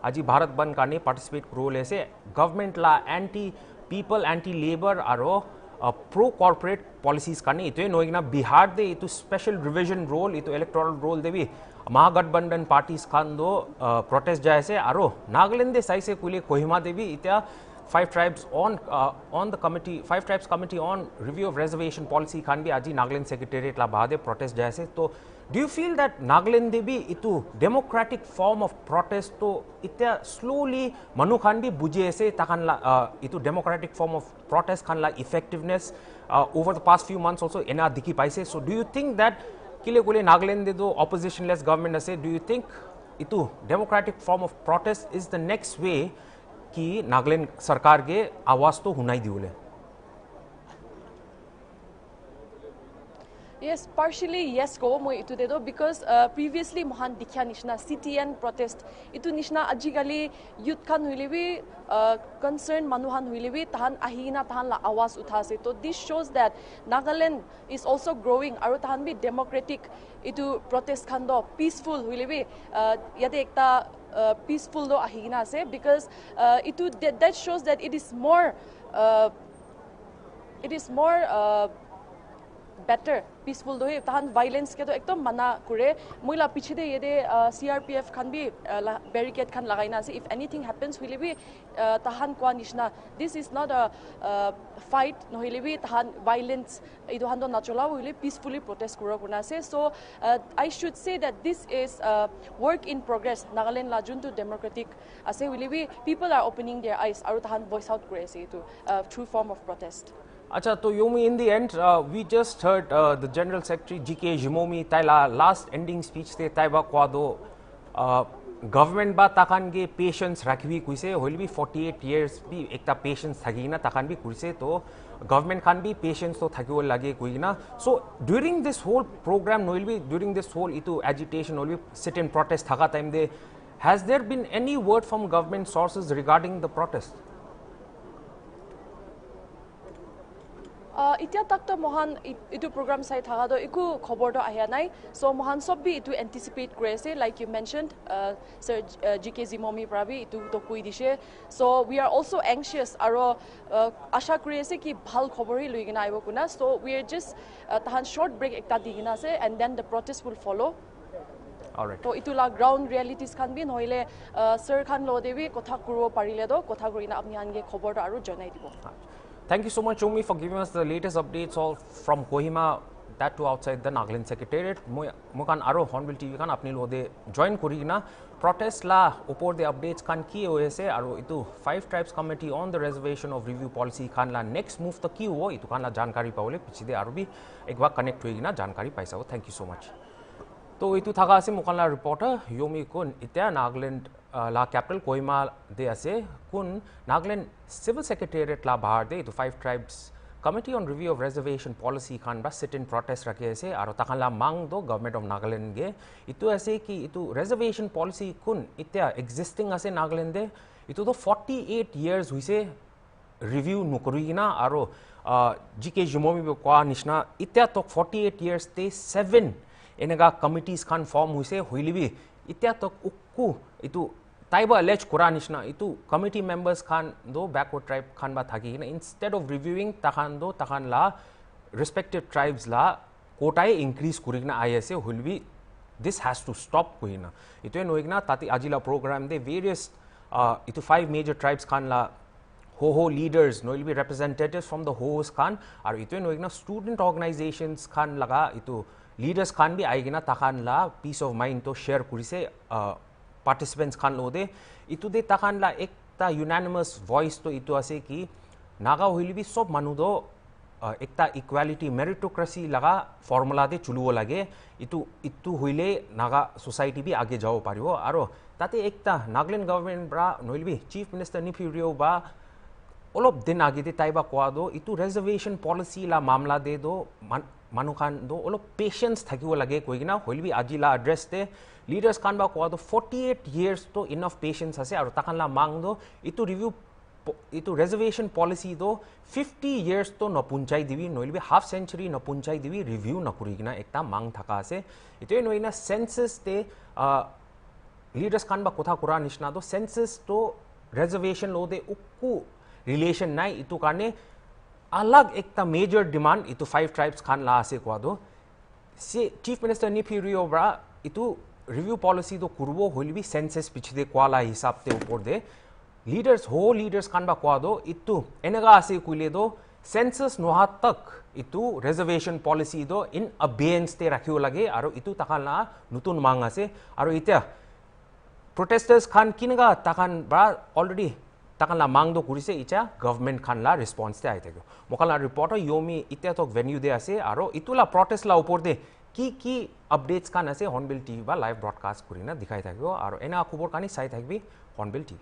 aji Bharat Bandh kane participate kuro ase government la anti people anti labor aro pro corporate policies kane ito noigna Bihar de ito special revision role ito electoral role devi Mahagathbandhan parties khan do protest jaise aro Nagaland de saise kule Kohima devi itya 5 tribes on the committee 5 tribes committee on review of reservation policy khan bi aji Nagaland secretariat la bahade protest jaise to do you feel that Nagaland debi itu democratic form of protest to itya slowly manu khan bi buje ase takan la itu democratic form of protest khan la effectiveness over the past few months also ena dikhi paise so do you think that kile kule Nagaland de do opposition less government ase do you think itu democratic form of protest is the next way कि नागालैंड सरकार के आवाज तो हुनाई दिउले Yes, partially yes go moi itu dedo because previously mohan dikhya nishna CTN protest itu nishna ajigali youth khan huilebi concerned manuhan huilebi tahan ahina tahan la awaz uthase to this shows that Nagaland is also growing aru tahan bi democratic itu protest khan do peaceful huilebi yate ekta peaceful do ahina ase because itu that shows that it is more better peaceful do tahan violence ke to ekdom mana kure moila pichide yede CRPF khan bi barricade khan lagaina ase if anything happens will be tahan kwa nishna this is not a fight no will be tahan violence idu hando nachola will peacefully protest kura kuna ase so I should say that this is work in progress Nagaland la juntu democratic ase will be people are opening their eyes aru tahan voice out kure ase itu true form of protest. Acha to Yomi in the end we just heard the General Secretary GK Jimomi taila last ending speech te taiba kwado government ba takan ge patience rakhi kuise hoil bi 48 years bi ekta patience thagina takan bi kuise to government khan bi patience to thagiol lage kuina so during this whole program noil bi during this whole itu agitation noil bi sit and protest thaga time de has there been any word from government sources regarding the protest इतिया तक तो मोहन इटू programme साइ थागा दो इकु खबर तो आया नाइ सो मोहन सब भी इटू anticipate करे से like you mentioned sir G K Jimomi प्राबी इटू तो कोइ दिसे so we are also anxious आरो आशा करे से कि ভাল खबर ही लइगिना आइबो कुना सो वी आर जस्ट तहान शॉर्ट ब्रेक एकता दिगिना से and then the protest will follow Alright. तो इतुला ग्राउंड रियलिटीज खान भी नहले सर खान लो देवी कथा करबो पारिले दो कथा करिना अपनी हानगे खबर तो आरो जनाइ दिबो Thank you so much, Omi, for giving us the latest updates all from Kohima, that too outside the Nagaland Secretariat. Mokan aro Hornbill TV kan apni lode join kurigina protest la upor the updates kan ki hoise aro itu 5 tribes committee on the reservation of review policy kan la next move to ki ho itu kan la jankari paule pichide aro bi ekba connect hoigina jankari paisa ho thank you so much. तो इतु थागा से मुकानला reporter Yomi कुन इत्या नागालैंड ला capital Kohima दे असे कुन Nagaland civil secretariat ला बाहर दे इतु 5 tribes committee on review of reservation policy Khan बा सिट इन प्रोटेस्ट रखे ऐसे और तखन ला मांग दो गवर्नमेंट ऑफ नागालैंड गे इतु ऐसे कि इतु रिजर्वेशन पॉलिसी कुन इत्या एग्जिस्टिंग असे नागालैंड दे इतु तो 48 इयर्स हुइसे रिव्यू नुकरुइना और जीके जिमोमी को निशना इत्या तो 48 इयर्स ते 7 एनेगा कमिटीज खान फॉर्म हुइसे हुइलिबी इत्या तक उक्कु इतु ताइबा लेच कुरा निशना इतु कमिटी मेंबर्स खान दो बैकवर्ड ट्राइब खान बा थाकी ना इंस्टेड ऑफ रिव्यूइंग तखान दो तखान ला रिस्पेक्टिव ट्राइब्स ला कोटाए इंक्रीज कुरिगना आईएसए हुइलिबी दिस हैज टू स्टॉप कुइना इतु नोइगना ताति आजिला प्रोग्राम दे वेरियस इतु 5 मेजर ट्राइब्स खान ला हो लीडर्स नो will be representatives from the होस खान और इतु नोइगना स्टूडेंट ऑर्गेनाइजेशंस खान लगा इतु लीडर्स खान भी आएगिना तखान ला पीस ऑफ माइंड तो शेयर कुरिसे पार्टिसिपेंट्स खान लो दे इतु दे तखान ला एक ता यूनानिमस वॉइस तो इतु आसे कि नागा हुइली भी सब मानु दो एकता इक्वालिटी मेरिटोक्रेसी लगा फॉर्मूला दे चुलुओ लागे इतु हुइले नागा सोसाइटी भी आगे जाओ पारिबो आरो ताते एकता नागालैंड गवर्नमेंट ब्रा नोइल भी चीफ मिनिस्टर निफिरियो बा ओलोप दिन आगे दे ताइबा कोआ दो इतु रिजर्वेशन पॉलिसी ला मामला दे दो मानु खान दो ओलो पेशेंस थाकिबो लागे कोइगिना होइल भी आजिला एड्रेस दे लीडर्स खान बा कोआ दो 48 इयर्स तो इनफ पेशेंस हसे और तखान ला मांग दो इतु review itu reservation policy do 50 years to no punchai dibi noilbe half century no punchai dibi review na kurigina ekta mang thaka ase itu noina census te leaders kan ba kotha kura nishna do census to reservation lo de ukku relation nai itu karne alag ekta major demand itu 5 tribes khan la ase kwa do se chief minister ni phirio bra itu review policy do kurbo holbi census pichde kwala hisab te upor de leaders kan ba kwa do itu enega ase kuile do census noha tak itu reservation policy do in abeyance te rakhio lage aro itu takala nutun mang ase aro ita protesters khan kinaga takan ba already takanla mang do kurise icha government khan la response te aite mokala reporter yomi ita tok venue de ase aro itula protest la upor de ki updates kan ase Hornbill TV ba live broadcast kurina dikhai thakbo aro ena khobor kani sai thakbi Hornbill TV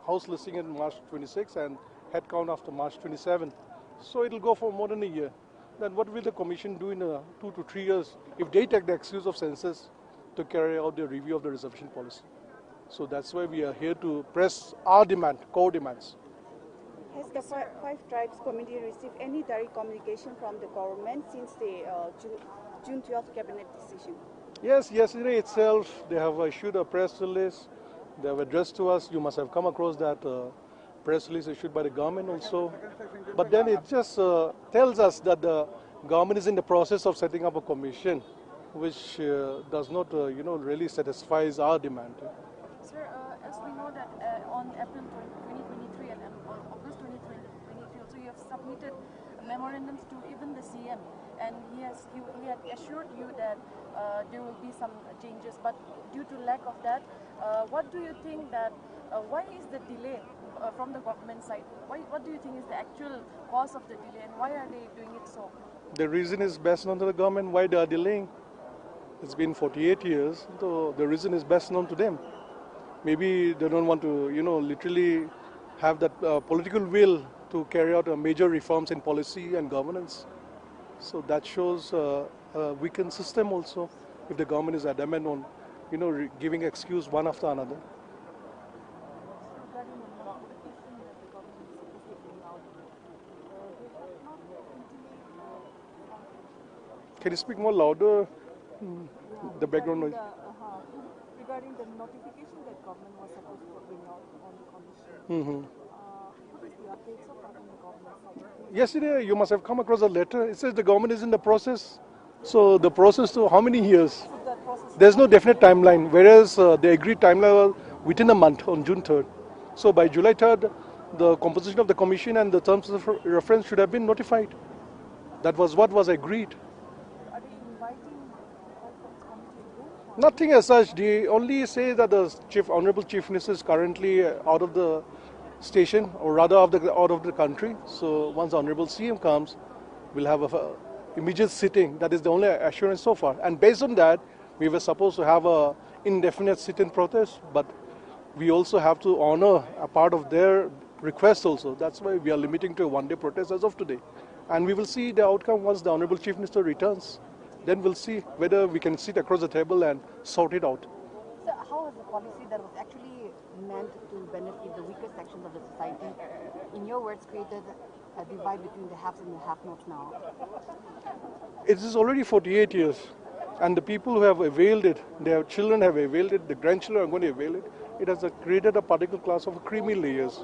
house listing in March 26 and head count after March 27. So it will go for more than a year. Then what will the commission do in 2 to 3 years if they take the excuse of census to carry out the review of the reservation policy? So that's why we are here to press our demand, core demands. Has the five tribes committee received any direct communication from the government since the June 12th cabinet decision? Yes, yesterday itself they have issued a press release. They have addressed to us. You must have come across that press release issued by the government also. But then it just tells us that the government is in the process of setting up a commission, which does not, really satisfies our demand. Sir, as we know that on April 2023 and on August 2023 also you have submitted memorandums to even the CM, and he had assured you that there will be some changes, but due to lack of that, what do you think that why is the delay from the government side? What do you think is the actual cause of the delay, and why are they doing it so? The reason is best known to the government why they are delaying. It's been 48 years, so the reason is best known to them. Maybe they don't want to, literally have that political will to carry out major reforms in policy and governance. So that shows a weakened system also, if the government is adamant on, giving excuse one after another. Can you speak more louder? The background noise. Regarding the notification that government was supposed to bring out on the commission, what is the update so far from the government side? Yesterday, you must have come across a letter. It says the government is in the process. So the process to how many years? There's no definite timeline, whereas the agreed timeline was within a month on June 3rd. So by July 3rd, the composition of the commission and the terms of reference should have been notified. That was what was agreed. Are they inviting conference committee again? Nothing as such. They only say that the Honorable Chief Minister is currently out of the station, or rather out of the country. So once the Honorable CM comes, we'll have a immediate sitting. That is the only assurance so far. And based on that, we were supposed to have a indefinite sit-in protest, but we also have to honor a part of their request also. That's why we are limiting to a one-day protest as of today. And we will see the outcome once the Honorable Chief Minister returns. Then we'll see whether we can sit across the table and sort it out. So how has the policy that was actually meant to benefit the weaker sections of the society, in your words, created a divide between the haves and the have-nots now? It is already 48 years. And the people who have availed it, their children have availed it, the grandchildren are going to avail it. It has created a particular class of creamy layers.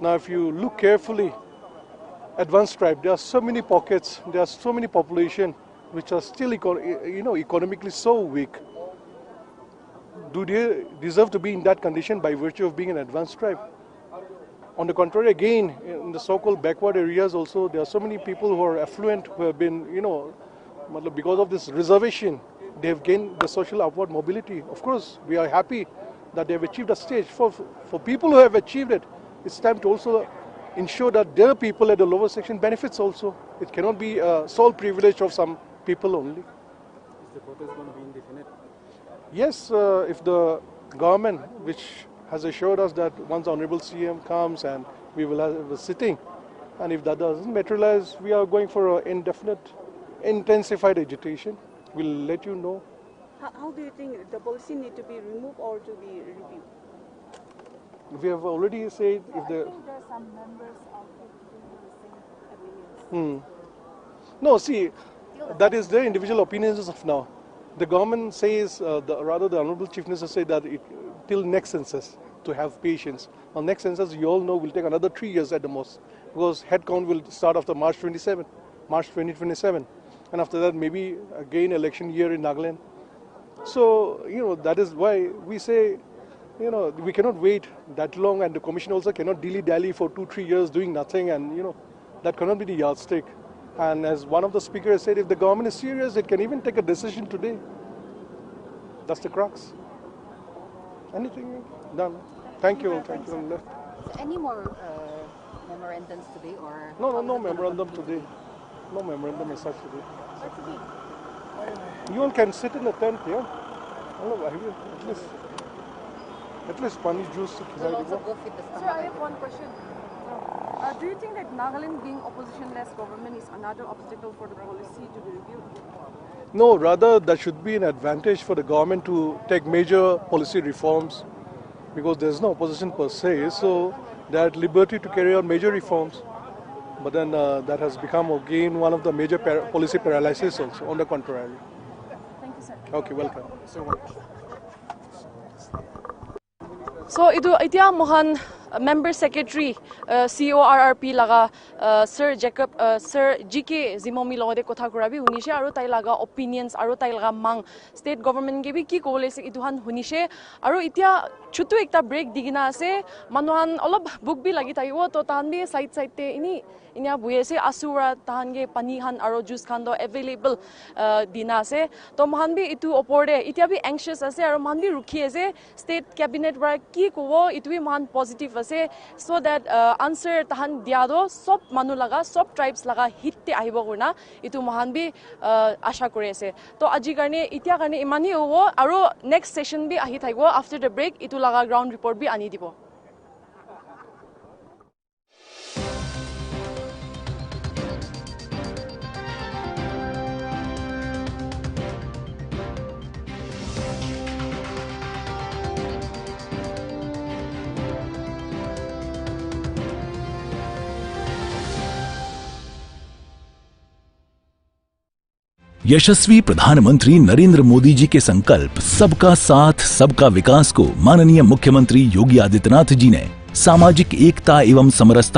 Now, if you look carefully, advanced tribe, there are so many pockets, there are so many population which are still, economically so weak. Do they deserve to be in that condition by virtue of being an advanced tribe? On the contrary, again, in the so-called backward areas also, there are so many people who are affluent, who have been, because of this reservation, they have gained the social upward mobility. Of course, we are happy that they have achieved a stage. For people who have achieved it, it's time to also ensure that their people at the lower section benefits also. It cannot be a sole privilege of some people only. Is the protest going to be indefinite? Yes, if the government, which has assured us that once the Honorable CM comes and we will have a sitting, and if that doesn't materialize, we are going for an indefinite, intensified agitation. we'll let you know. How do you think the policy need to be removed or to be reviewed? We have already said if the... I think there are some members of the same opinions. No, see, that is their individual opinions as of now. The government says, the Honourable Chief Minister said that till next census to have patience. On next census, you all know, will take another 3 years at the most, because headcount will start after March 2027. And after that, maybe again election year in Nagaland. So, that is why we say, we cannot wait that long, and the commission also cannot dilly-dally for 2-3 years doing nothing, and, that cannot be the yardstick. And as one of the speakers said, if the government is serious, it can even take a decision today. That's the crux. Anything done. Thank you. Any more memorandums today, or? No memorandum today. No memorandum as such today. You all can sit in the tent here. At least Spanish juice. We'll also go feed the stomach. Sir, I have one question. Do you think that Nagaland being opposition-less government is another obstacle for the policy to be reviewed? No, rather that should be an advantage for the government to take major policy reforms, because there's no opposition per se, so they had liberty to carry out major reforms. But then that has become again one of the major policy paralysis also, on the contrary. Thank you, sir. Okay, welcome. So, itia mohan member secretary CORRP laga Sir GK Zimomi logode kotha kurabi hunishe aru tai laga opinions aru tai laga mang state government ge bi ki kole se iduhan hunishe aru itia chutu ekta break digina ase manuhan olop book bi lagi thaibo to tan bi side te ini inya buese asura tahan ge pani han aru juice khan do available dina ase to mohan bi itu oporde itia bi anxious ase aru mohan bi rukhi ase state cabinet ra ki kobo itu bi mohan positive ase so that answer tahan diado sob manu laga sob tribes laga hitte ahibo guna itu mohan bi asha kore ase to aji karne itia karne imani hobo aru next session bi ahi thaibo after the break itu laga ground report bi ani dibo. यशस्वी प्रधानमंत्री नरेंद्र मोदी जी के संकल्प सबका साथ सबका विकास को माननीय मुख्यमंत्री योगी आदित्यनाथ जी ने सामाजिक एकता एवं समरसता